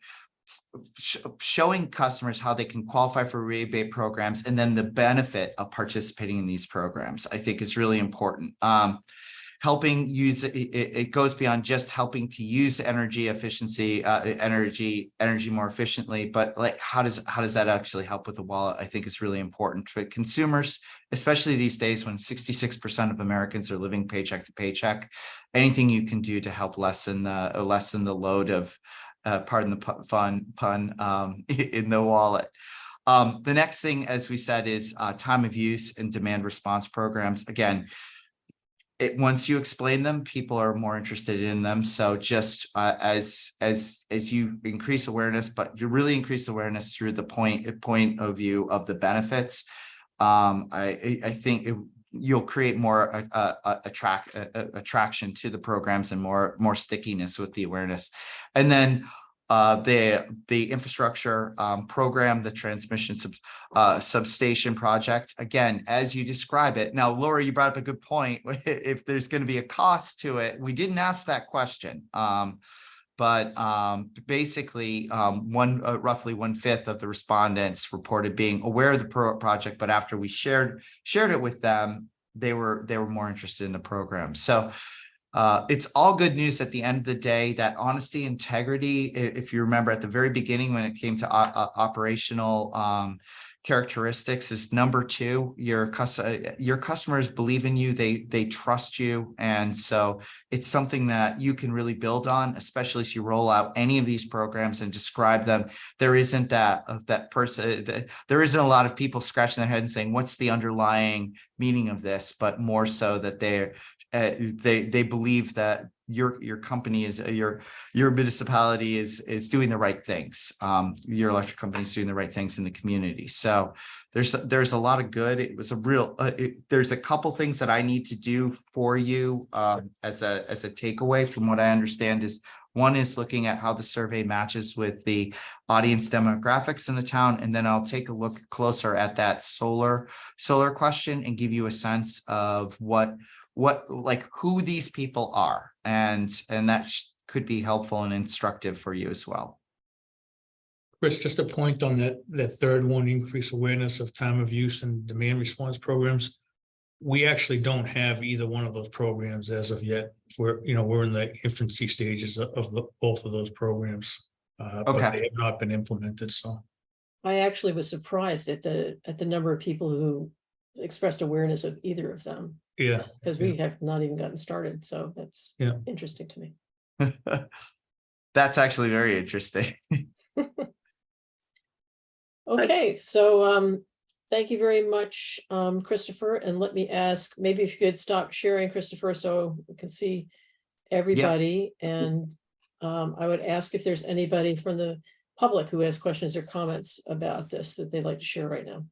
showing customers how they can qualify for rebate programs and then the benefit of participating in these programs, I think is really important. Helping use it goes beyond just helping to use energy efficiency, energy more efficiently, but like how does that actually help with the wallet? I think is really important for consumers, especially these days when 66% of Americans are living paycheck to paycheck. Anything you can do to help lessen the load of, pardon the pun, in the wallet. The next thing, as we said, is time of use and demand response programs. Again, once you explain them, people are more interested in them. So just as you increase awareness, but you really increase awareness through the point of view of the benefits, I think you'll create more attraction to the programs and more stickiness with the awareness. And then the infrastructure program, the transmission substation project, again, as you describe it. Now, Laura, you brought up a good point. If there's going to be a cost to it, we didn't ask that question. But basically, roughly 1/5 of the respondents reported being aware of the project, but after we shared it with them, they were more interested in the program. So it's all good news at the end of the day. That honesty, integrity, if you remember at the very beginning when it came to operational characteristics, is number two. Your customers believe in you, they trust you, and so it's something that you can really build on, especially as you roll out any of these programs and describe them. There isn't that person, there isn't a lot of people scratching their head and saying, what's the underlying meaning of this, but more so that they believe that your company is your municipality is doing the right things. Your electric company is doing the right things in the community. So there's a lot of good. It was a real there's a couple things that I need to do for you as a takeaway from what I understand. Is one is looking at how the survey matches with the audience demographics in the town, and then I'll take a look closer at that solar question and give you a sense of what like who these people are, and that could be helpful and instructive for you as well. Chris, just a point on that third one, increase awareness of time of use and demand response programs. We actually don't have either one of those programs as of yet. We're in the infancy stages of both of those programs, but they have not been implemented. So I actually was surprised at the number of people who expressed awareness of either of them. yeah, Because we have not even gotten started. So that's interesting to me. That's actually very interesting. Okay, so thank you very much, Christopher. And let me ask, maybe if you could stop sharing, Christopher, so we can see everybody. And I would ask if there's anybody from the public who has questions or comments about this that they'd like to share right now.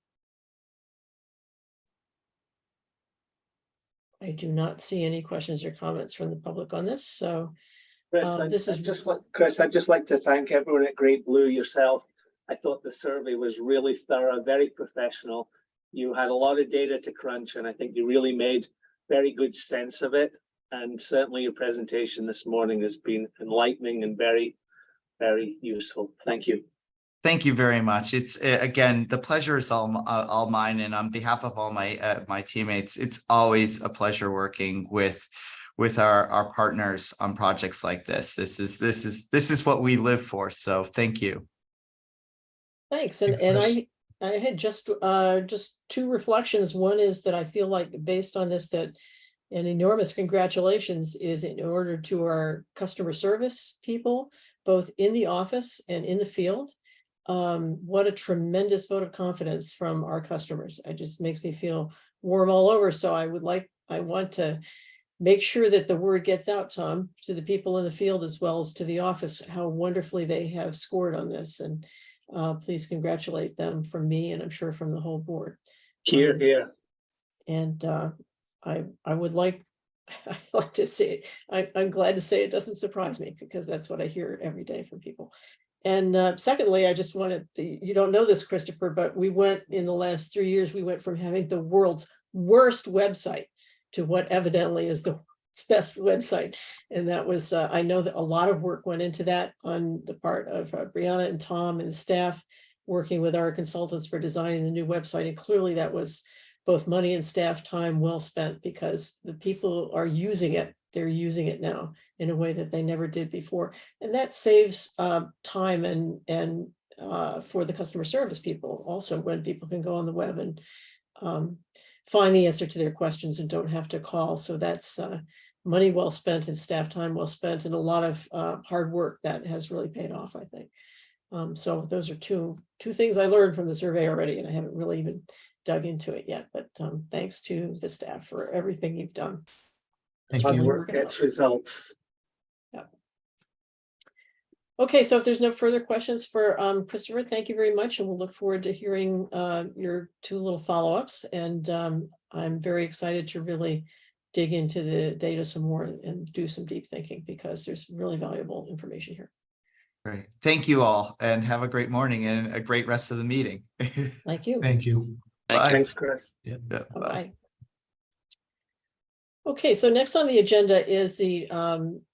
I do not see any questions or comments from the public on this. So Chris, I'd just like to thank everyone at Great Blue, yourself. I thought the survey was really thorough, very professional. You had a lot of data to crunch, and I think you really made very good sense of it. And certainly your presentation this morning has been enlightening and very, very useful. Thank you. Thank you very much. It's again, the pleasure is all mine, and on behalf of all my teammates, it's always a pleasure working with our partners on projects like this. This is what we live for. So thank you. Thanks. And I had just two reflections. One is that I feel like based on this, that an enormous congratulations is in order to our customer service people, both in the office and in the field. What a tremendous vote of confidence from our customers. It just makes me feel warm all over. So I want to make sure that the word gets out, Tom, to the people in the field as well as to the office, how wonderfully they have scored on this. And please congratulate them from me, and I'm sure from the whole board. Here, here. And I would like to say, I'm glad to say it doesn't surprise me, because that's what I hear every day from people. And secondly, I just wanted you don't know this, Christopher, but we went in the last 3 years, we went from having the world's worst website to what evidently is the best website. And that was, I know that a lot of work went into that on the part of Brianna and Tom and the staff working with our consultants for designing the new website. And clearly that was both money and staff time well spent, because the people are using it. They're using it now in a way that they never did before. And that saves time and for the customer service people also, when people can go on the web and find the answer to their questions and don't have to call. So that's money well spent and staff time well spent, and a lot of hard work that has really paid off, I think. So those are two things I learned from the survey already, and I haven't really even dug into it yet, but thanks to the staff for everything you've done. thank Hard you. work gets results. Yeah. Okay, so if there's no further questions for Christopher, thank you very much, and we'll look forward to hearing your two little follow-ups. And I'm very excited to really dig into the data some more and do some deep thinking, because there's really valuable information here. Great. Thank you all, and have a great morning and a great rest of the meeting. Thank you. Thank you. Thank you. Thanks, Chris. Yeah, bye. Bye. Okay, so next on the agenda is the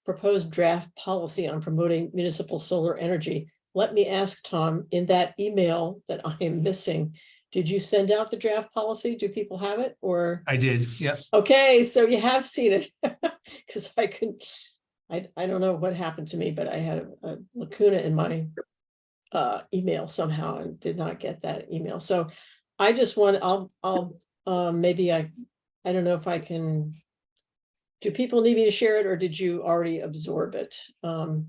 proposed draft policy on promoting municipal solar energy. Let me ask Tom, in that email that I am missing, Did you send out the draft policy? Do people have it or? I did, yes. Okay, so you have seen it, because I don't know what happened to me, but I had a lacuna in my email somehow and did not get that email. So I just want, maybe I don't know if I can. Do people need me to share it or did you already absorb it? So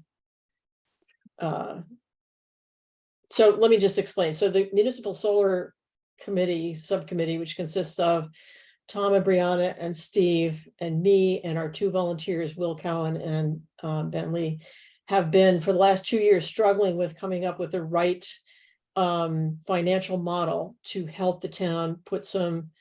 let me just explain. So the Municipal Solar Committee, subcommittee, which consists of Tom and Brianna and Steve and me and our two volunteers, Will Cowan and Ben Lee, have been for the last 2 years struggling with coming up with the right financial model to help the town put some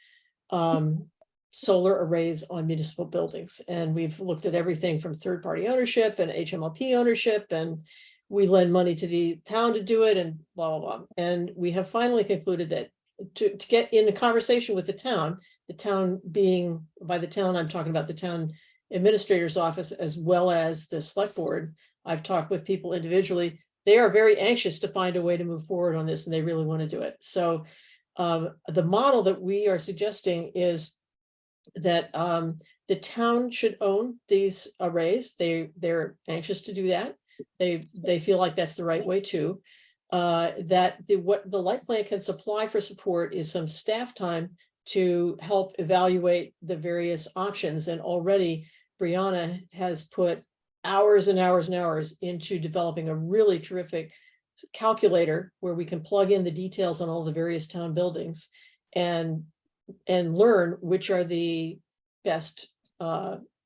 solar arrays on municipal buildings. And we've looked at everything from third-party ownership and HMLP ownership, and we lend money to the town to do it and blah, blah, blah. And we have finally concluded that to get in a conversation with the town being, by the town, I'm talking about the town administrator's office as well as the select board. I've talked with people individually. They are very anxious to find a way to move forward on this and they really want to do it. So the model that we are suggesting is that the town should own these arrays. They're anxious to do that. They feel like that's the right way too. That what the light plant can supply for support is some staff time to help evaluate the various options. And already Brianna has put hours and hours and hours into developing a really terrific calculator where we can plug in the details on all the various town buildings and learn which are the best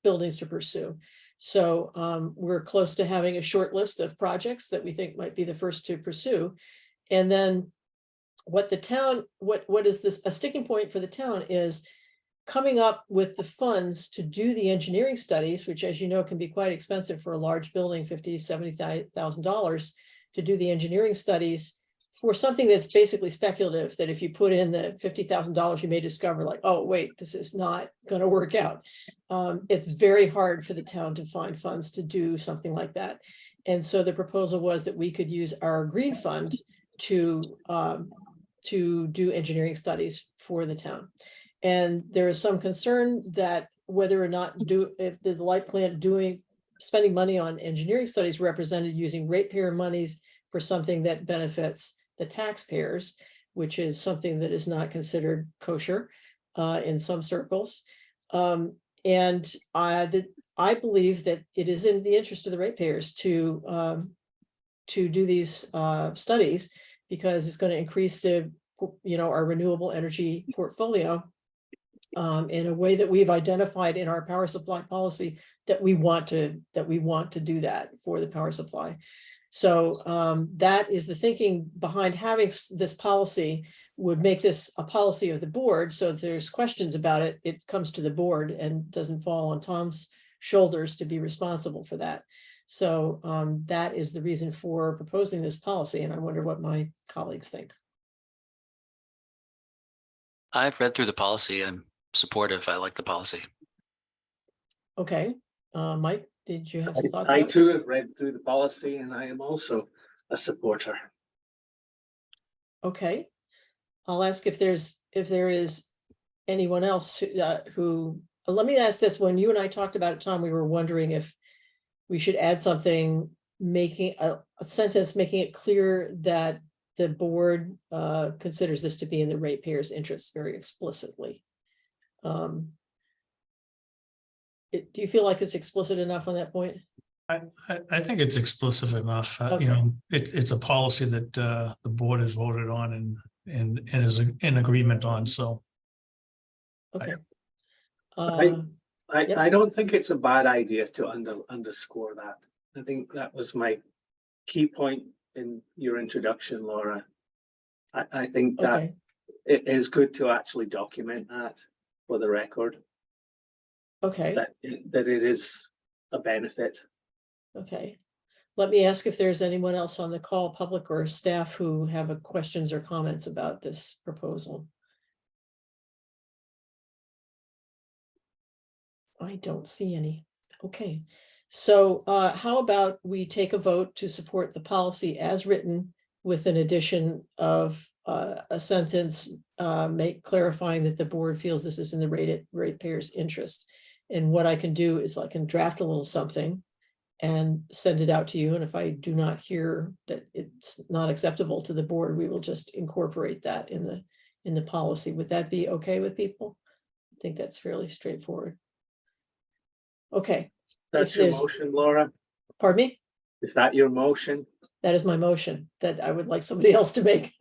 buildings to pursue. So we're close to having a short list of projects that we think might be the first to pursue. And then what the town, what is this, a sticking point for the town is coming up with the funds to do the engineering studies, which, as you know, can be quite expensive for a large building, $50,000-$70,000 to do the engineering studies for something that's basically speculative, that if you put in the $50,000, you may discover like, oh, wait, this is not going to work out. It's very hard for the town to find funds to do something like that. And so the proposal was that we could use our green fund to do engineering studies for the town. And there is some concern that whether or not if the light plant spending money on engineering studies represented using ratepayer monies for something that benefits the taxpayers, which is something that is not considered kosher in some circles. And I believe that it is in the interest of the ratepayers to do these studies, because it's going to increase our renewable energy portfolio in a way that we've identified in our power supply policy that we want to do that for the power supply. So that is the thinking behind having this policy, would make this a policy of the board. So if there's questions about it, it comes to the board and doesn't fall on Tom's shoulders to be responsible for that. So that is the reason for proposing this policy. And I wonder what my colleagues think. I've read through the policy. I'm supportive. I like the policy. Okay, Mike, did you have some thoughts? I too have read through the policy and I am also a supporter. Okay, I'll ask if there is anyone else who, let me ask this. When you and I talked about it, Tom, we were wondering if we should add something, making a sentence, making it clear that the board considers this to be in the ratepayers' interests very explicitly. Do you feel like it's explicit enough on that point? I think it's explicit enough. Okay. It's a policy that the board has voted on and is in agreement on. So Okay. Yep. I don't think it's a bad idea to underscore that. I think that was my key point in your introduction, Laura. I think that Okay. it is good to actually document that for the record. Okay. That it is a benefit. Okay. Let me ask if there's anyone else on the call, public or staff, who have questions or comments about this proposal. I don't see any. Okay. So how about we take a vote to support the policy as written with an addition of a sentence, clarifying that the board feels this is in the ratepayers' interest. And what I can do is I can draft a little something and send it out to you. And if I do not hear that it's not acceptable to the board, we will just incorporate that in the policy. Would that be okay with people? I think that's fairly straightforward. Okay. That's If your there's- motion, Laura? Pardon me? Is that your motion? That is my motion that I would like somebody else to make.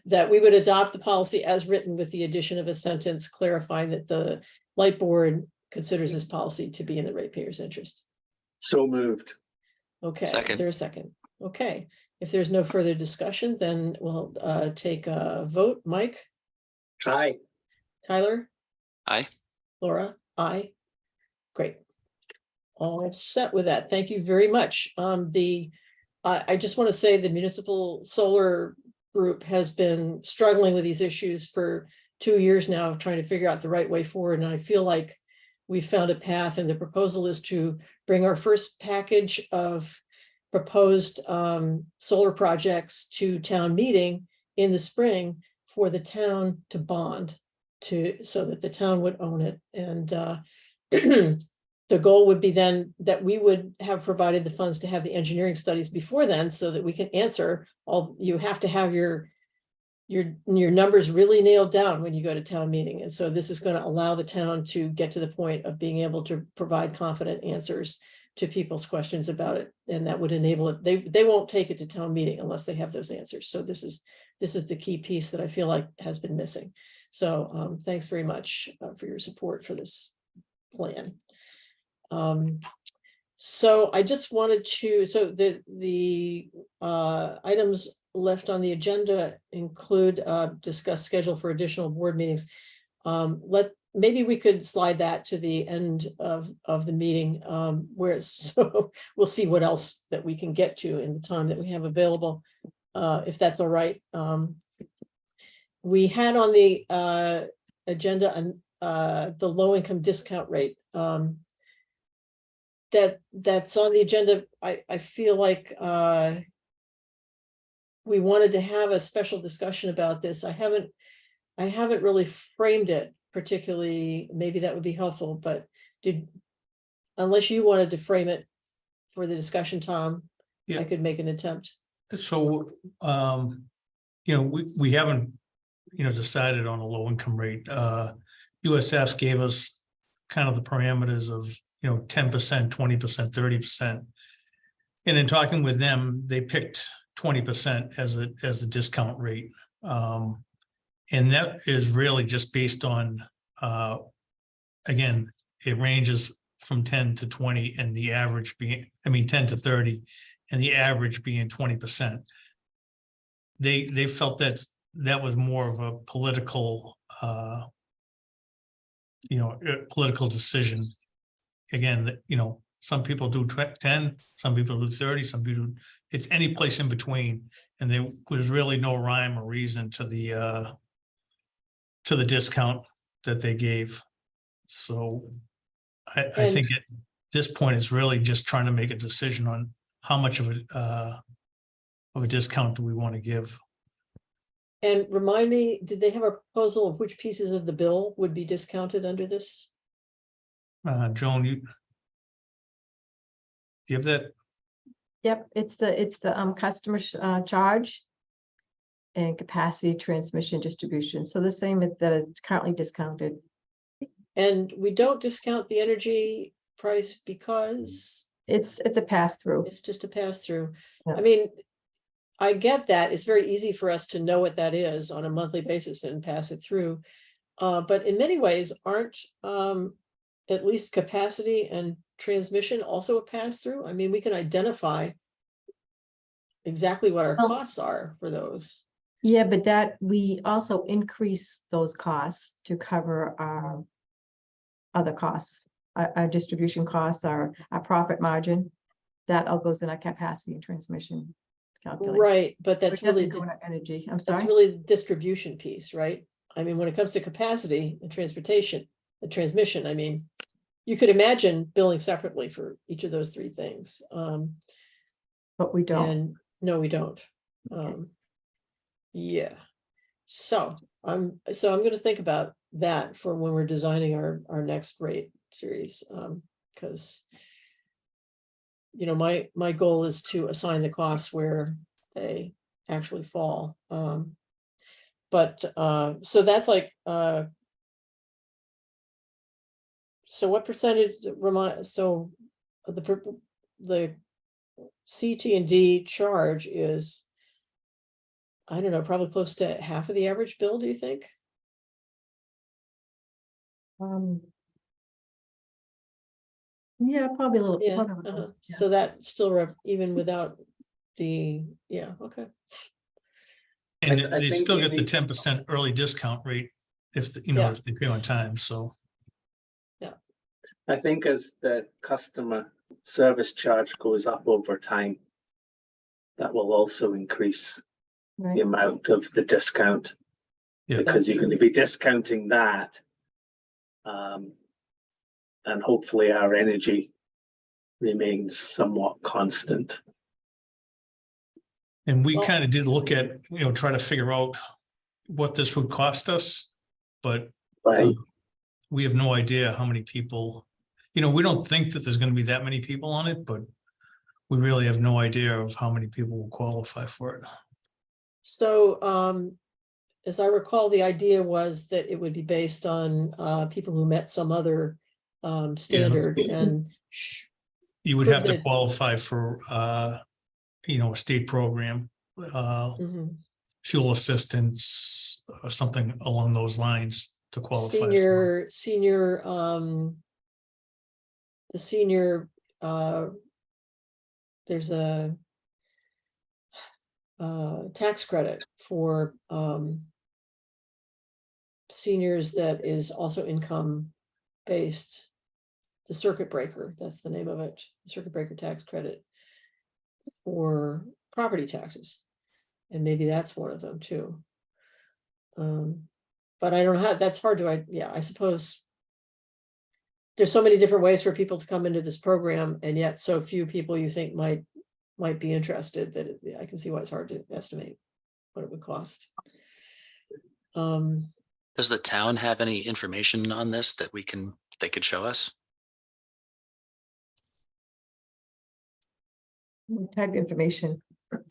That we would adopt the policy as written with the addition of a sentence clarifying that the light board considers this policy to be in the ratepayers' interest. So moved. Okay, is Second. there a second? Okay, if there's no further discussion, then we'll take a vote. Mike, Aye. Tyler? Aye. Laura? Aye. Great. All set with that. Thank you very much. I just want to say the municipal solar group has been struggling with these issues for 2 years now, of trying to figure out the right way forward. And I feel like we found a path, and the proposal is to bring our first package of proposed solar projects to town meeting in the spring for the town to bond so that the town would own it. And the goal would be then that we would have provided the funds to have the engineering studies before then, so that we can answer all. You have to have your numbers really nailed down when you go to town meeting. And so this is going to allow the town to get to the point of being able to provide confident answers to people's questions about it. And that would enable it. They won't take it to town meeting unless they have those answers. So this is the key piece that I feel like has been missing. So thanks very much for your support for this plan. So I just wanted to, so the items left on the agenda include discuss schedule for additional board meetings. Maybe we could slide that to the end of the meeting, where so we'll see what else that we can get to in the time that we have available, if that's all right. We had on the agenda the low income discount rate. That's on the agenda. I feel like we wanted to have a special discussion about this. I haven't really framed it particularly. Maybe that would be helpful, but unless you wanted to frame it for the discussion, Tom, Yeah. I could make an attempt. So, we haven't, decided on a low income rate. USF gave us kind of the parameters of, 10%, 20%, 30%. And in talking with them, they picked 20% as a discount rate. And that is really just based on, again, it ranges from 10 to 20 and the average being, 10 to 30 and the average being 20%. They felt that was more of a political, political decision. Again, that, some people do 10, some people do 30, some people, it's any place in between. And there was really no rhyme or reason to the discount that they gave. So I think at this point, it's really just trying to make a decision on how much of a discount do we want to give. And remind me, did they have a proposal of which pieces of the bill would be discounted under this? Joan, do you have that? Yep, it's the customer charge and capacity transmission distribution. So the same that is currently discounted. And we don't discount the energy price because It's a pass through. it's just a pass through. Yeah. I mean, I get that. It's very easy for us to know what that is on a monthly basis and pass it through. But in many ways, aren't at least capacity and transmission also a pass through? I mean, we can identify exactly what our Well, costs are for those. Yeah, but that we also increase those costs to cover our other costs, our distribution costs, our profit margin. That all goes in our capacity and transmission calculation. Right, but that's Which doesn't really, go in our energy. I'm that's sorry. really the distribution piece, right? I mean, when it comes to capacity and transportation, the transmission, I mean, you could imagine billing separately for each of those three things. But we don't. And no, we don't. Yeah. So I'm gonna think about that for when we're designing our next rate series, because my goal is to assign the costs where they actually fall. But so that's like so what percentage so the CT&D charge is, I don't know, probably close to half of the average bill, do you think? Yeah, probably a little. Yeah, probably a little, yeah. so that still even without yeah, okay. And I they think still you get the need- 10% early discount rate if, Yeah. if they pay on time, so. I think as the customer service charge goes up over time, that will also increase Right. the amount of the discount. Yeah. Because you're going to be discounting that. And hopefully our energy remains somewhat constant. And we Well- kind of did look at, try to figure out what this would cost us, but Right. we have no idea how many people, we don't think that there's going to be that many people on it, but we really have no idea of how many people will qualify for it. So as I recall, the idea was that it would be based on people who met some other standard and You would Could have to the- qualify for, a state program, mhm. fuel assistance or something along those lines to qualify for. Senior the senior there's a tax credit for seniors that is also income based. The circuit breaker, that's the name of it, the circuit breaker tax credit for property taxes. And maybe that's one of them too. But I don't know how, that's hard to, I suppose. There's so many different ways for people to come into this program, and yet so few people you think might be interested that I can see why it's hard to estimate what it would cost. Does the town have any information on this that they could show us? What type of information?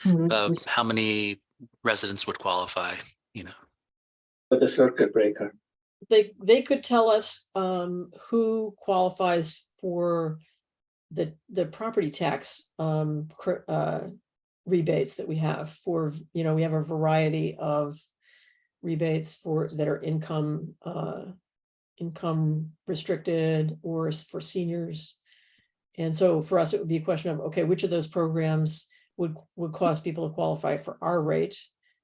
How many residents would qualify, With the circuit breaker. They could tell us who qualifies for the property tax rebates that we have for, we have a variety of rebates that are income restricted or for seniors. And so for us, it would be a question of, okay, which of those programs would cause people to qualify for our rate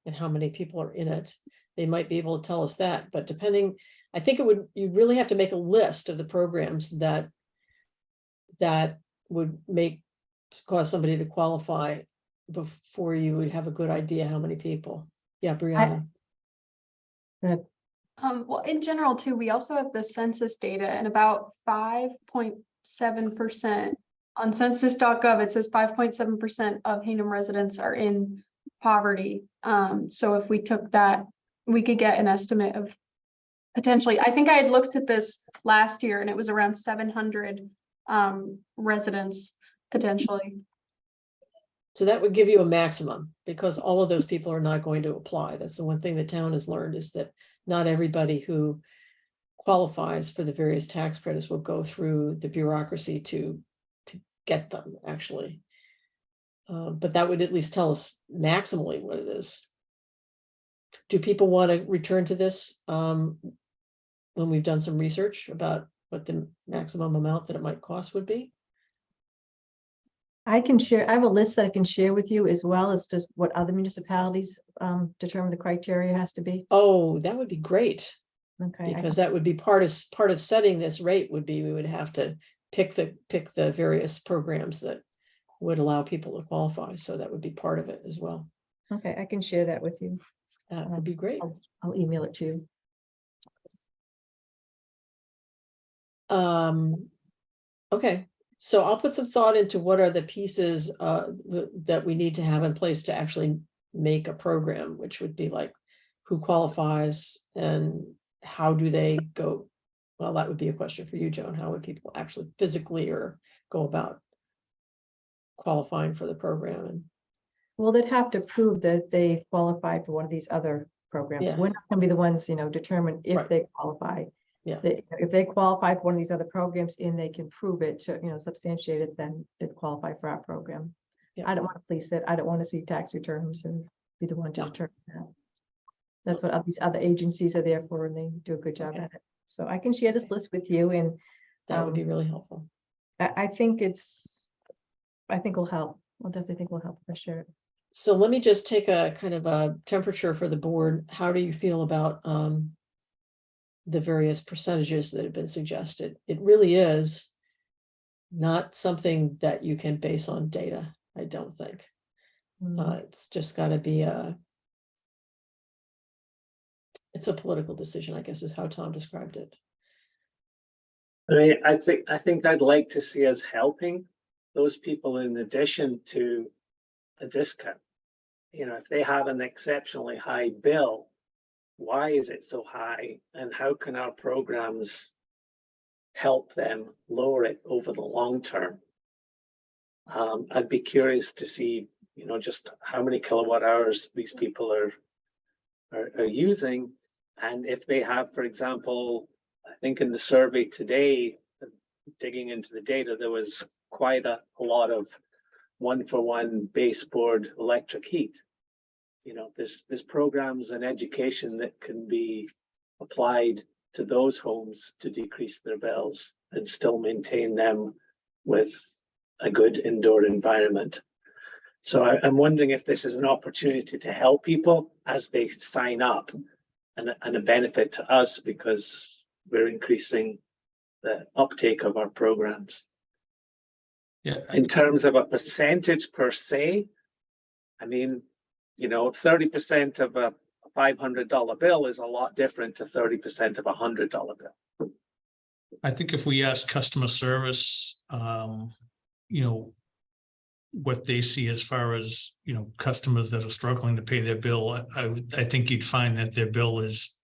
and how many people are in it. They might be able to tell us that, but depending, I think you'd really have to make a list of the programs that would cause somebody to qualify before you would have a good idea how many people. Yeah, Brianna. Well, in general too, we also have the census data, and about 5.7% on census.gov, it says 5.7% of Hingham residents are in poverty. So if we took that, we could get an estimate of potentially, I think I had looked at this last year and it was around 700 residents potentially. So that would give you a maximum, because all of those people are not going to apply. That's the one thing the town has learned, is that not everybody who qualifies for the various tax credits will go through the bureaucracy to get them, actually. But that would at least tell us maximally what it is. Do people want to return to this when we've done some research about what the maximum amount that it might cost would be? I can share, I have a list that I can share with you, as well as just what other municipalities determine the criteria has to be. Oh, that would be great, Okay. because that would be part of setting this rate would be, we would have to pick the various programs that would allow people to qualify. So that would be part of it as well. Okay, I can share that with you. That would be great. I'll email it to you. Okay, so I'll put some thought into what are the pieces that we need to have in place to actually make a program, which would be like, who qualifies and how do they go? Well, that would be a question for you, Joan. How would people actually physically or go about qualifying for the program? And Well, they'd have to prove that they qualified for one of these other programs. Yeah. We're not gonna be the ones, determine if Right. they qualify. Yeah. If they qualify for one of these other programs and they can prove it, substantiate it, then they'd qualify for our program. Yeah. I don't want to police it. I don't want to see tax returns and be the one to No. determine that. That's what these other agencies are there for, and they do a good job Okay. at it. So I can share this list with you, and that would be really helpful. I think will help. I definitely think will help for sure. So let me just take a kind of a temperature for the board. How do you feel about the various percentages that have been suggested? It really is not something that you can base on data, I don't think. It's just got to be it's a political decision, I guess, is how Tom described it. I mean, I think I'd like to see us helping those people in addition to a discount. If they have an exceptionally high bill, why is it so high, and how can our programs help them lower it over the long term? I'd be curious to see, just how many kilowatt hours these people are using, and if they have, for example, I think in the survey today, digging into the data, there was quite a lot of 1-for-1 baseboard electric heat. There's programs and education that can be applied to those homes to decrease their bills and still maintain them with a good indoor environment. So I'm wondering if this is an opportunity to help people as they sign up, and a benefit to us because we're increasing the uptake of our programs. Yeah. In terms of a percentage per se, I mean, 30% of a $500 bill is a lot different to 30% of a $100 bill. I think if we ask customer service, what they see as far as, customers that are struggling to pay their bill, I think you'd find that their bill is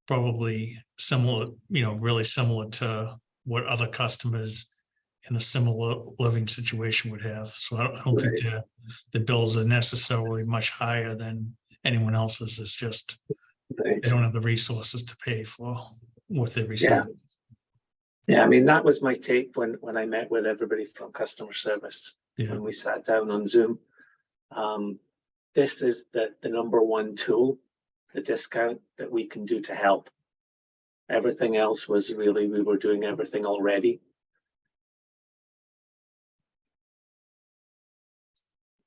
probably similar, really similar to what other customers in a similar living situation would have. So I don't think the bills are necessarily much higher than anyone else's. It's just they don't have the resources to pay for what they receive. Yeah, I mean, that was my take when I met with everybody from customer service. Yeah. When we sat down on Zoom. This is the number one tool, the discount that we can do to help. Everything else was really, we were doing everything already.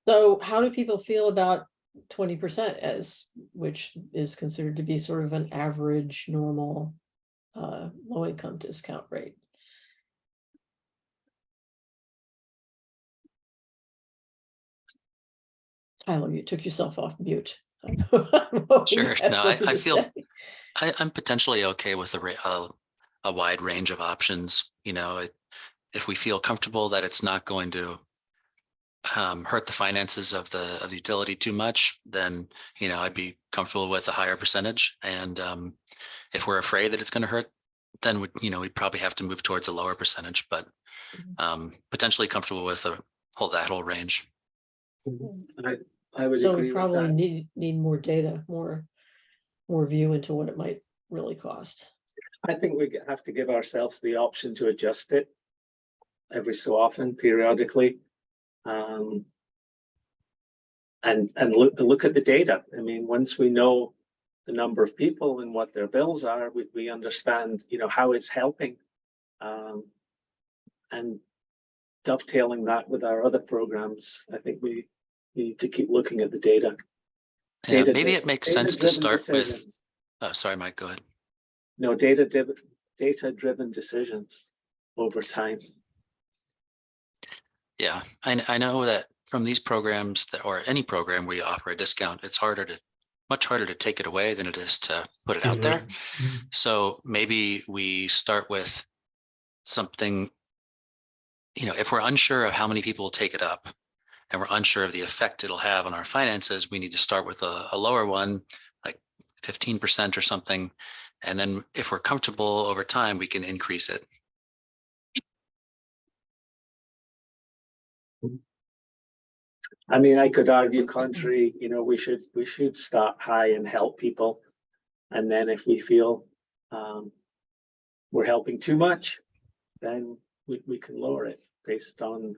So how do people feel about 20%, which is considered to be sort of an average normal low income discount rate? Tyler, you took yourself off mute. Sure. No, I feel I'm potentially okay with a wide range of options. If we feel comfortable that it's not going to hurt the finances of the utility too much, then I'd be comfortable with a higher percentage. And if we're afraid that it's going to hurt, then we'd probably have to move towards a lower percentage. But potentially comfortable with that whole range. I would So agree we probably with that. need more data, more view into what it might really cost. I think we have to give ourselves the option to adjust it every so often, periodically, and look at the data. I mean, once we know the number of people and what their bills are, we understand, how it's helping, and dovetailing that with our other programs. I think we need to keep looking at the data. Yeah, maybe it makes sense to start with. Oh, sorry, Mike, go ahead. No, data-driven decisions over time. Yeah, I know that from these programs or any program where you offer a discount, it's much harder to take it away than it is to put it out there. So maybe we start with something, if we're unsure of how many people will take it up, and we're unsure of the effect it'll have on our finances, we need to start with a lower one, like 15% or something. And then if we're comfortable over time, we can increase it. I mean, I could argue contrary, you know, we should start high and help people. And then if we feel we're helping too much, then we can lower it based on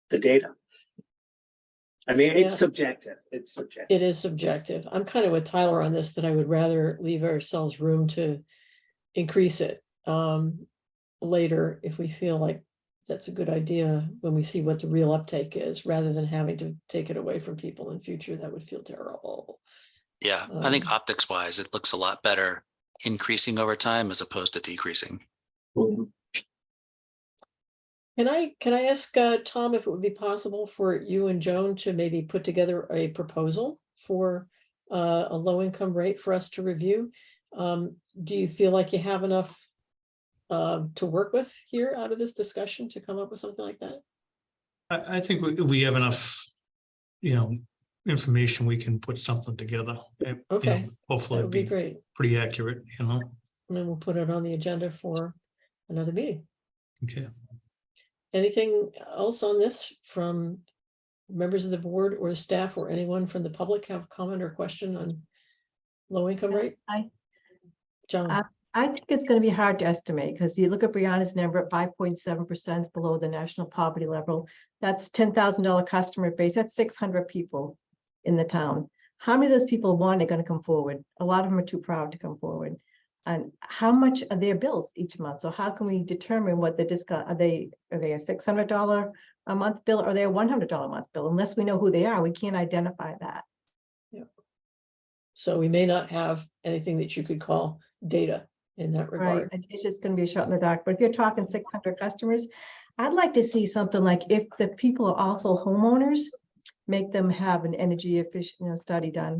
the data. I mean, it's Yeah. subjective. It's subjective. It is subjective. I'm kind of with Tyler on this, that I would rather leave ourselves room to increase it later if we feel like that's a good idea when we see what the real uptake is, rather than having to take it away from people in future. That would feel terrible. Yeah, I think optics wise, it looks a lot better increasing over time as opposed to decreasing. Mhm. Can I ask Tom if it would be possible for you and Joan to maybe put together a proposal for a low income rate for us to review? Do you feel like you have enough to work with here out of this discussion to come up with something like that? I think we have enough, information, we can put something together. Okay, Hopefully that it'd would be be great. pretty accurate, And then we'll put it on the agenda for another meeting. Okay. Anything else on this from members of the board or the staff or anyone from the public have comment or question on low income rate? Joan, I think it's going to be hard to estimate, because you look at Brianna's number at 5.7% below the national poverty level. That's $10,000 customer base. That's 600 people in the town. How many of those people are going to come forward? A lot of them are too proud to come forward. And how much are their bills each month? So how can we determine what the discount, are they a $600 a month bill, or are they a $100 a month bill? Unless we know who they are, we can't identify that. so we may not have anything that you could call data in that Right, regard. and it's just gonna be a shot in the dark, but if you're talking 600 customers, I'd like to see something like, if the people are also homeowners, make them have an energy efficient, study done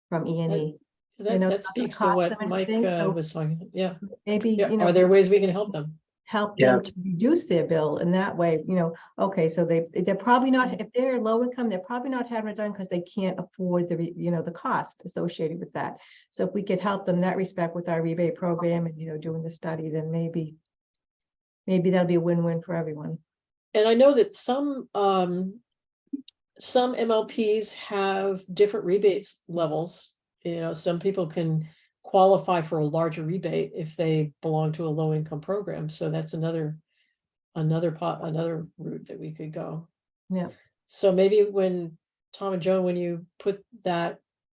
from E&E. That it's not that gonna speaks to cost what them Mike anything, so was talking about. Yeah. Maybe, Yeah. Are there ways we can help them? help Yeah. them to reduce their bill in that way, okay, so they're probably not, if they're low income, they're probably not having it done because they can't afford the cost associated with that. So if we could help them in that respect with our rebate program and, doing the studies, and maybe that'll be a win-win for everyone. And I know that some MLPs have different rebates levels. Some people can qualify for a larger rebate if they belong to a low income program. So that's another route that we could go. Yeah. So maybe when Tom and Joan, when you put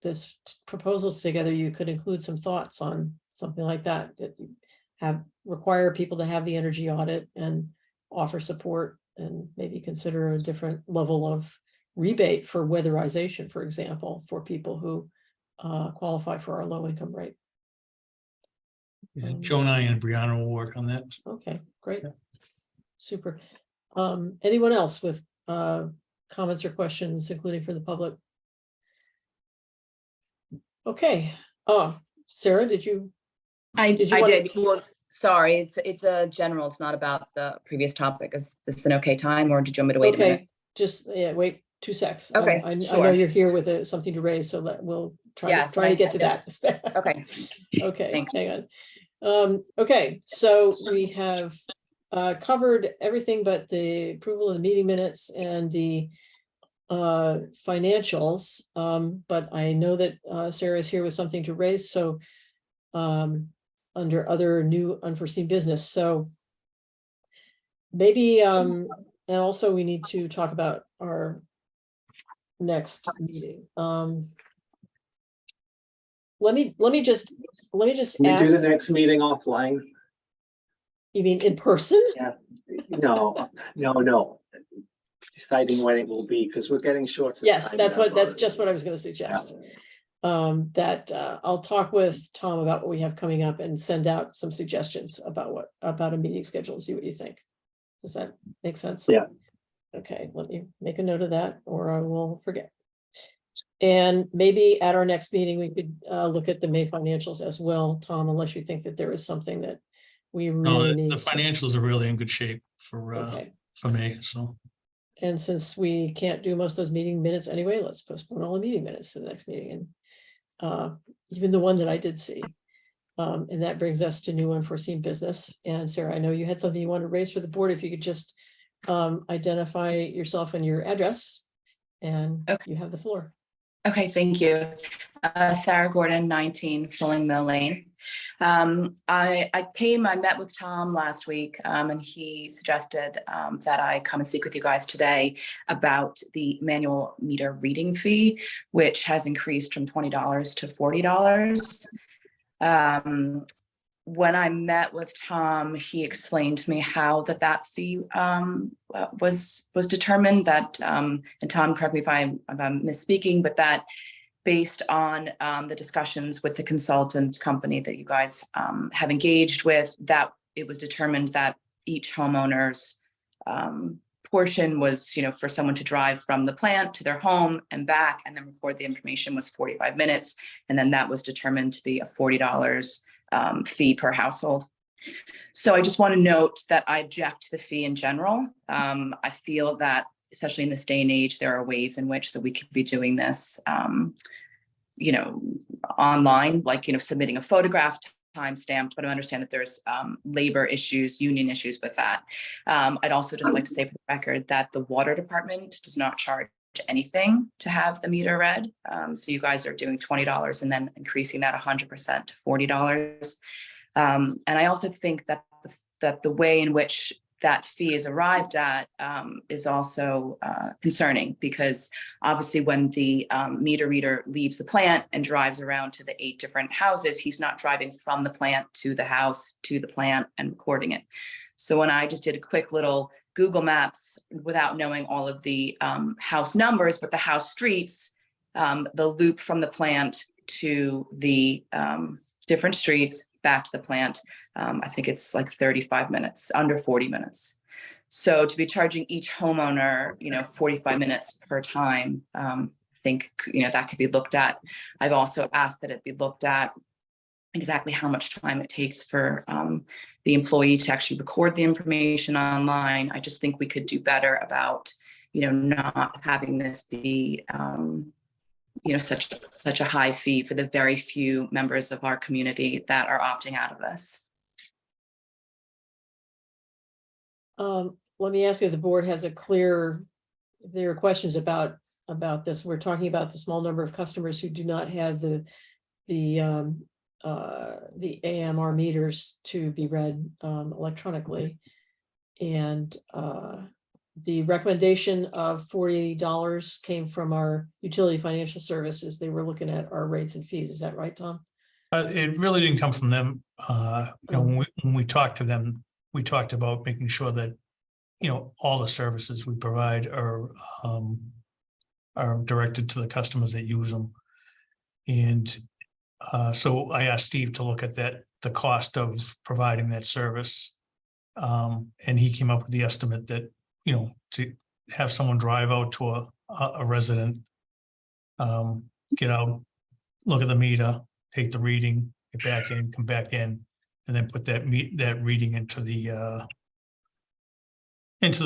this proposal together, you could include some thoughts on something like that. Require people to have the energy audit and offer support, and maybe consider a different level of rebate for weatherization, for example, for people who qualify for our low income rate. Yeah, Joan, I and Brianna will work on that. Okay, great. Yeah. Super. Anyone else with comments or questions, including for the public? Okay. Sarah, did you? I Did you did. Well, sorry, it's a general. It's not about the previous topic. Is this an okay time, or did you want me to wait a minute? Okay, just wait 2 seconds. Okay, I know sure. you're here with something to raise, so we'll try Yes, to get to that. Okay. Okay, Thanks. hang on. Okay, so we have covered everything but the approval of the meeting minutes and the financials. But I know that Sarah is here with something to raise, so under other new unforeseen business. So maybe and also we need to talk about our next meeting. Let me just Can we do ask. the next meeting offline? You mean in person? Yeah. No. Deciding when it will be, because we're getting short. of Yes, time that's now. just what I was going to suggest. That I'll talk with Tom about what we have coming up and send out some suggestions about a meeting schedule and see what you think. Does that make sense? Yeah. Okay, let me make a note of that, or I will forget. And maybe at our next meeting, we could look at the May financials as well, Tom, unless you think that there is something that we No, really the need. financials are really in good shape for Okay. me. So And since we can't do most of those meeting minutes anyway, let's postpone all the meeting minutes to the next meeting, and even the one that I did see. And that brings us to new unforeseen business. And Sarah, I know you had something you wanted to raise for the board. If you could just identify yourself and your address, and Okay. you have the floor. Okay, thank you. Sarah Gordon, 19 Fulling Mill Lane. I met with Tom last week, and he suggested that I come and speak with you guys today about the manual meter reading fee, which has increased from $20 to $40. When I met with Tom, he explained to me how that fee was determined. That and Tom, correct me if I'm misspeaking, but that based on the discussions with the consultant company that you guys have engaged with, that it was determined that each homeowner's portion was, for someone to drive from the plant to their home and back and then record the information was 45 minutes. And then that was determined to be a $40 fee per household. So I just want to note that I object to the fee in general. I feel that, especially in this day and age, there are ways in which that we could be doing this, online, like, submitting a photograph time-stamped, but I understand that there's labor issues, union issues with that. I'd also just like to say for the record that the water department does not charge anything to have the meter read. So you guys are doing $20 and then increasing that 100% to $40. And I also think that the way in which that fee is arrived at is also concerning, because obviously when the meter reader leaves the plant and drives around to the 8 different houses, he's not driving from the plant to the house to the plant and recording it. So when I just did a quick little Google Maps without knowing all of the house numbers, but the house streets, the loop from the plant to the different streets back to the plant, I think it's like 35 minutes, under 40 minutes. So to be charging each homeowner, 45 minutes per time, I think, that could be looked at. I've also asked that it be looked at exactly how much time it takes for the employee to actually record the information online. I just think we could do better about, not having this be, such a high fee for the very few members of our community that are opting out of this. Let me ask you if the board has there are questions about this. We're talking about the small number of customers who do not have the AMR meters to be read electronically. And the recommendation of $40 came from our utility financial services. They were looking at our rates and fees. Is that right, Tom? It really didn't come from them. When we talked to them, we talked about making sure that, all the services we provide are directed to the customers that use them. And so I asked Steve to look at the cost of providing that service. And he came up with the estimate that, to have someone drive out to a resident, get out, look at the meter, take the reading, get back in, come back in, and then put that reading into the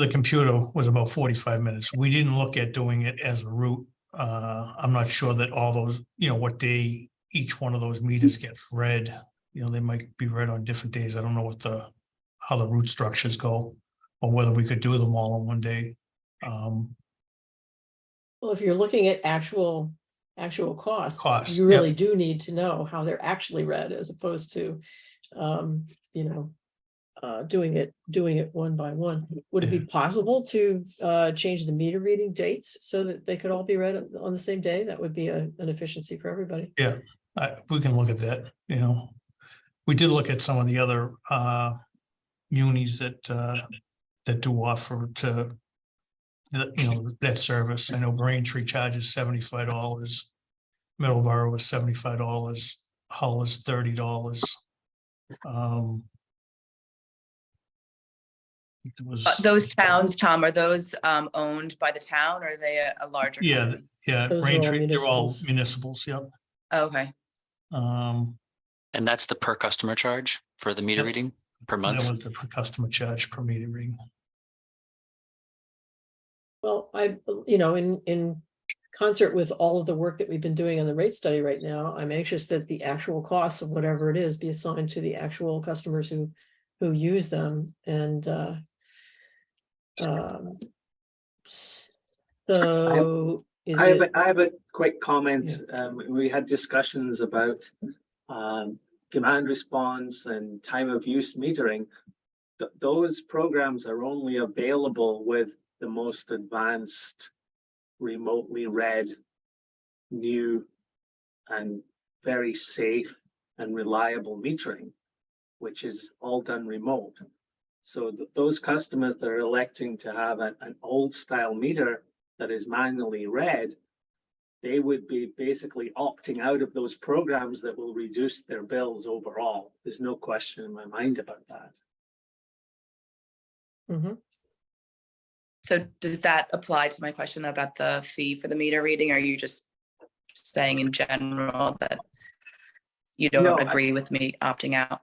computer was about 45 minutes. We didn't look at doing it as a route. I'm not sure that all those, what day each one of those meters gets read. They might be read on different days. I don't know how the route structures go, or whether we could do them all in one day. Well, if you're looking at actual costs, you yep. really do need to know how they're actually read, as opposed to, doing it one by one. Would it be possible to change the meter reading dates so that they could all be read on the same day? That would be an efficiency for everybody. Yeah, we can look at that. We did look at some of the other munis that do offer to that service. I know Braintree charges $75, Middleborough was $75, Hull is $30. Those towns, Tom, are those owned by the town, or are they a larger company? Yeah, Those are all Braintree, they're all municipals. municipals, yeah. Okay. And that's the per customer charge for the meter Yep. reading per That month? was the customer charge per meter reading. Well, in concert with all of the work that we've been doing on the rate study right now, I'm anxious that the actual costs of whatever it is be assigned to the actual customers who use them, and so is it? I have a quick comment. We had discussions about demand response and time of use metering. Those programs are only available with the most advanced, remotely read, new, and very safe and reliable metering, which is all done remote. So those customers that are electing to have an old style meter that is manually read, they would be basically opting out of those programs that will reduce their bills overall. There's no question in my mind about that. Mhm. So does that apply to my question about the fee for the meter reading? Are you just saying in general that you don't No, agree with me opting out?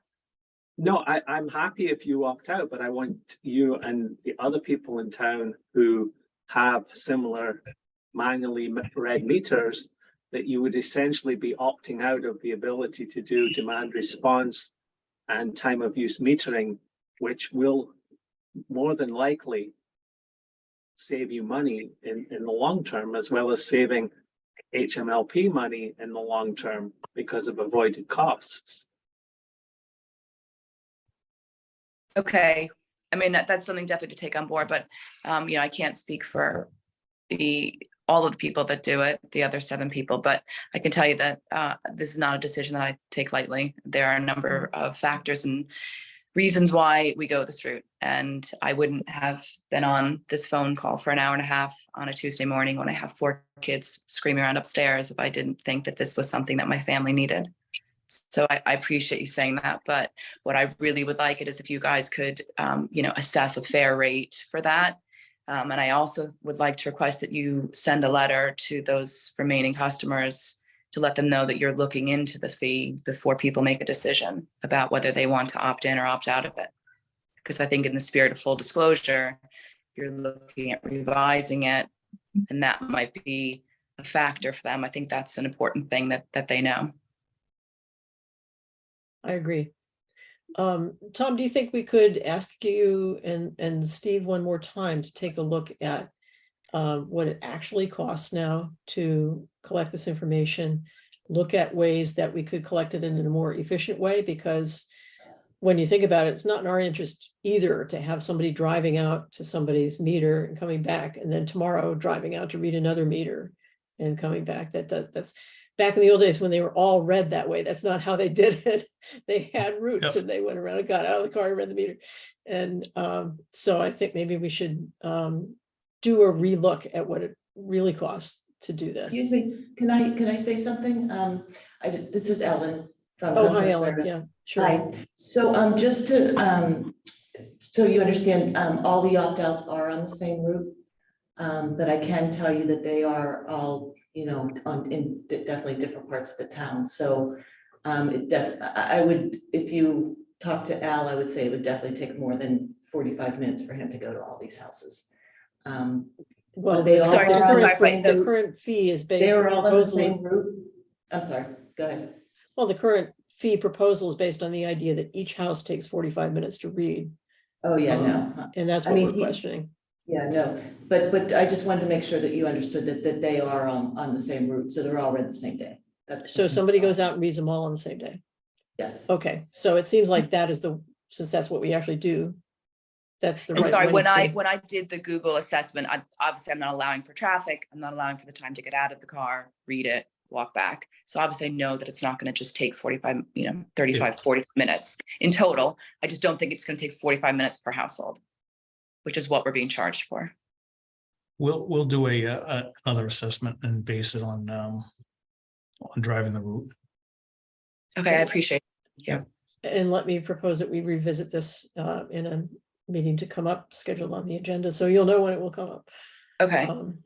No, I'm happy if you opt out, but I want you and the other people in town who have similar manually read meters, that you would essentially be opting out of the ability to do demand response and time of use metering, which will more than likely save you money in the long term, as well as saving HMLP money in the long term because of avoided costs. Okay, I mean, that's something definitely to take on board, but I can't speak for all of the people that do it, the other 7 people, but I can tell you that this is not a decision that I take lightly. There are a number of factors and reasons why we go this route, and I wouldn't have been on this phone call for an hour and a half on a Tuesday morning when I have 4 kids screaming around upstairs if I didn't think that this was something that my family needed. So I appreciate you saying that, but what I really would like it is if you guys could, assess a fair rate for that. And I also would like to request that you send a letter to those remaining customers to let them know that you're looking into the fee before people make a decision about whether they want to opt in or opt out of it. Because I think in the spirit of full disclosure, you're looking at revising it, and that might be a factor for them. I think that's an important thing that they know. I agree. Tom, do you think we could ask you and Steve one more time to take a look at what it actually costs now to collect this information, look at ways that we could collect it in a more efficient way? Because when you think about it, it's not in our interest either to have somebody driving out to somebody's meter and coming back, and then tomorrow driving out to read another meter and coming back. That's back in the old days when they were all read that way. That's not how they did it. They had routes. Yep. And they went around and got out of the car and read the meter. And so I think maybe we should do a relook at what it really costs to do this. Excuse me, can I say something? This is Ellen from Oh, customer hi, Ellen. service. Yeah, sure. Hi. So just to so you understand, all the opt-outs are on the same route. But I can tell you that they are all, in definitely different parts of the town. So I would, if you talk to Al, I would say it would definitely take more than 45 minutes for him to go to all these houses. Well, they the all Sorry, are just on to the clarify, same the route. current fee is based. They are all on the proposal is- same route. I'm sorry, go ahead. Well, the current fee proposal is based on the idea that each house takes 45 minutes to read. Oh, yeah, no. And that's I what mean, we're questioning. Yeah, no, but I just wanted to make sure that you understood that they are on the same route, so they're all read the same day. That's So somebody goes out and reads them all on the same day. Yes. Okay, so it seems like that is since that's what we actually do, that's the And right sorry, way when to- I did the Google assessment, obviously I'm not allowing for traffic. I'm not allowing for the time to get out of the car, read it, walk back. So obviously I know that it's not going to just take 45, 35, 40 minutes in total. I just don't think it's going to take 45 minutes per household, which is what we're being charged for. We'll do another assessment and base it on driving the route. Okay, I appreciate it. Thank you. And let me propose that we revisit this in a meeting to come up, scheduled on the agenda, so you'll know when it will come up. Okay. Um,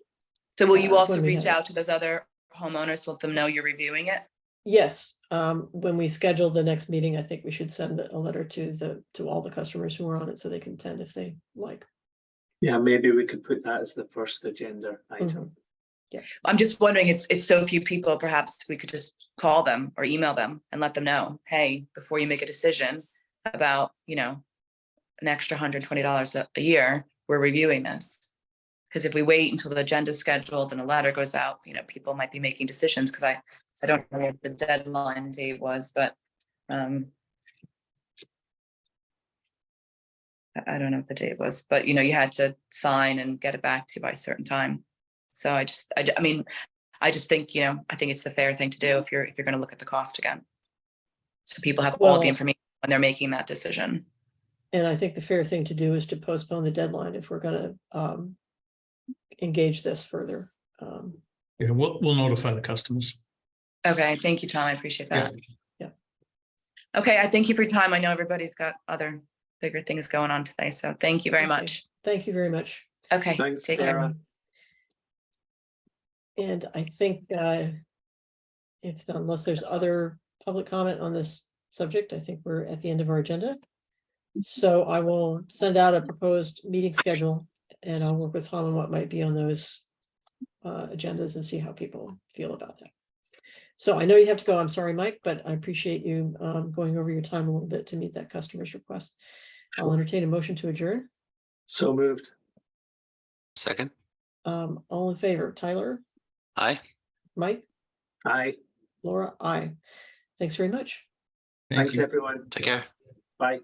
So will you also when we reach have it. out to those other homeowners to let them know you're reviewing it? Yes, when we schedule the next meeting, I think we should send a letter to all the customers who are on it so they can attend if they like. Yeah, maybe we could put that as the first agenda item. I'm just wondering, it's so few people, perhaps we could just call them or email them and let them know, hey, before you make a decision about, you know, an extra $120 a year, we're reviewing this. Because if we wait until the agenda is scheduled and a letter goes out, you know, people might be making decisions, because I don't know what the deadline date was, but I don't know what the date was, but you know, you had to sign and get it back to you by a certain time. So I mean, I just think, you know, I think it's the fair thing to do if you're going to look at the cost again. So people have all the Well- information when they're making that decision. And I think the fair thing to do is to postpone the deadline if we're gonna engage this further. Yeah, we'll notify the customers. Okay, thank you, Tom. I appreciate Yeah. that. Yeah. Okay, I thank you for your time. I know everybody's got other bigger things going on today, so thank you very Okay. much. Thank you very much. Okay, Thanks, take care. Sarah. And I think unless there's other public comment on this subject, I think we're at the end of our agenda. So I will send out a proposed meeting schedule, and I'll work with Tom on what might be on those agendas and see how people feel about that. So I know you have to go. I'm sorry, Mike, but I appreciate you going over your time a little bit to meet that customer's request. I'll entertain a motion to adjourn. So moved. Second. All in favor, Tyler, Aye. Mike, Aye. Laura, aye. Thanks very much. Thank Thanks, you. everyone. Take care. Bye.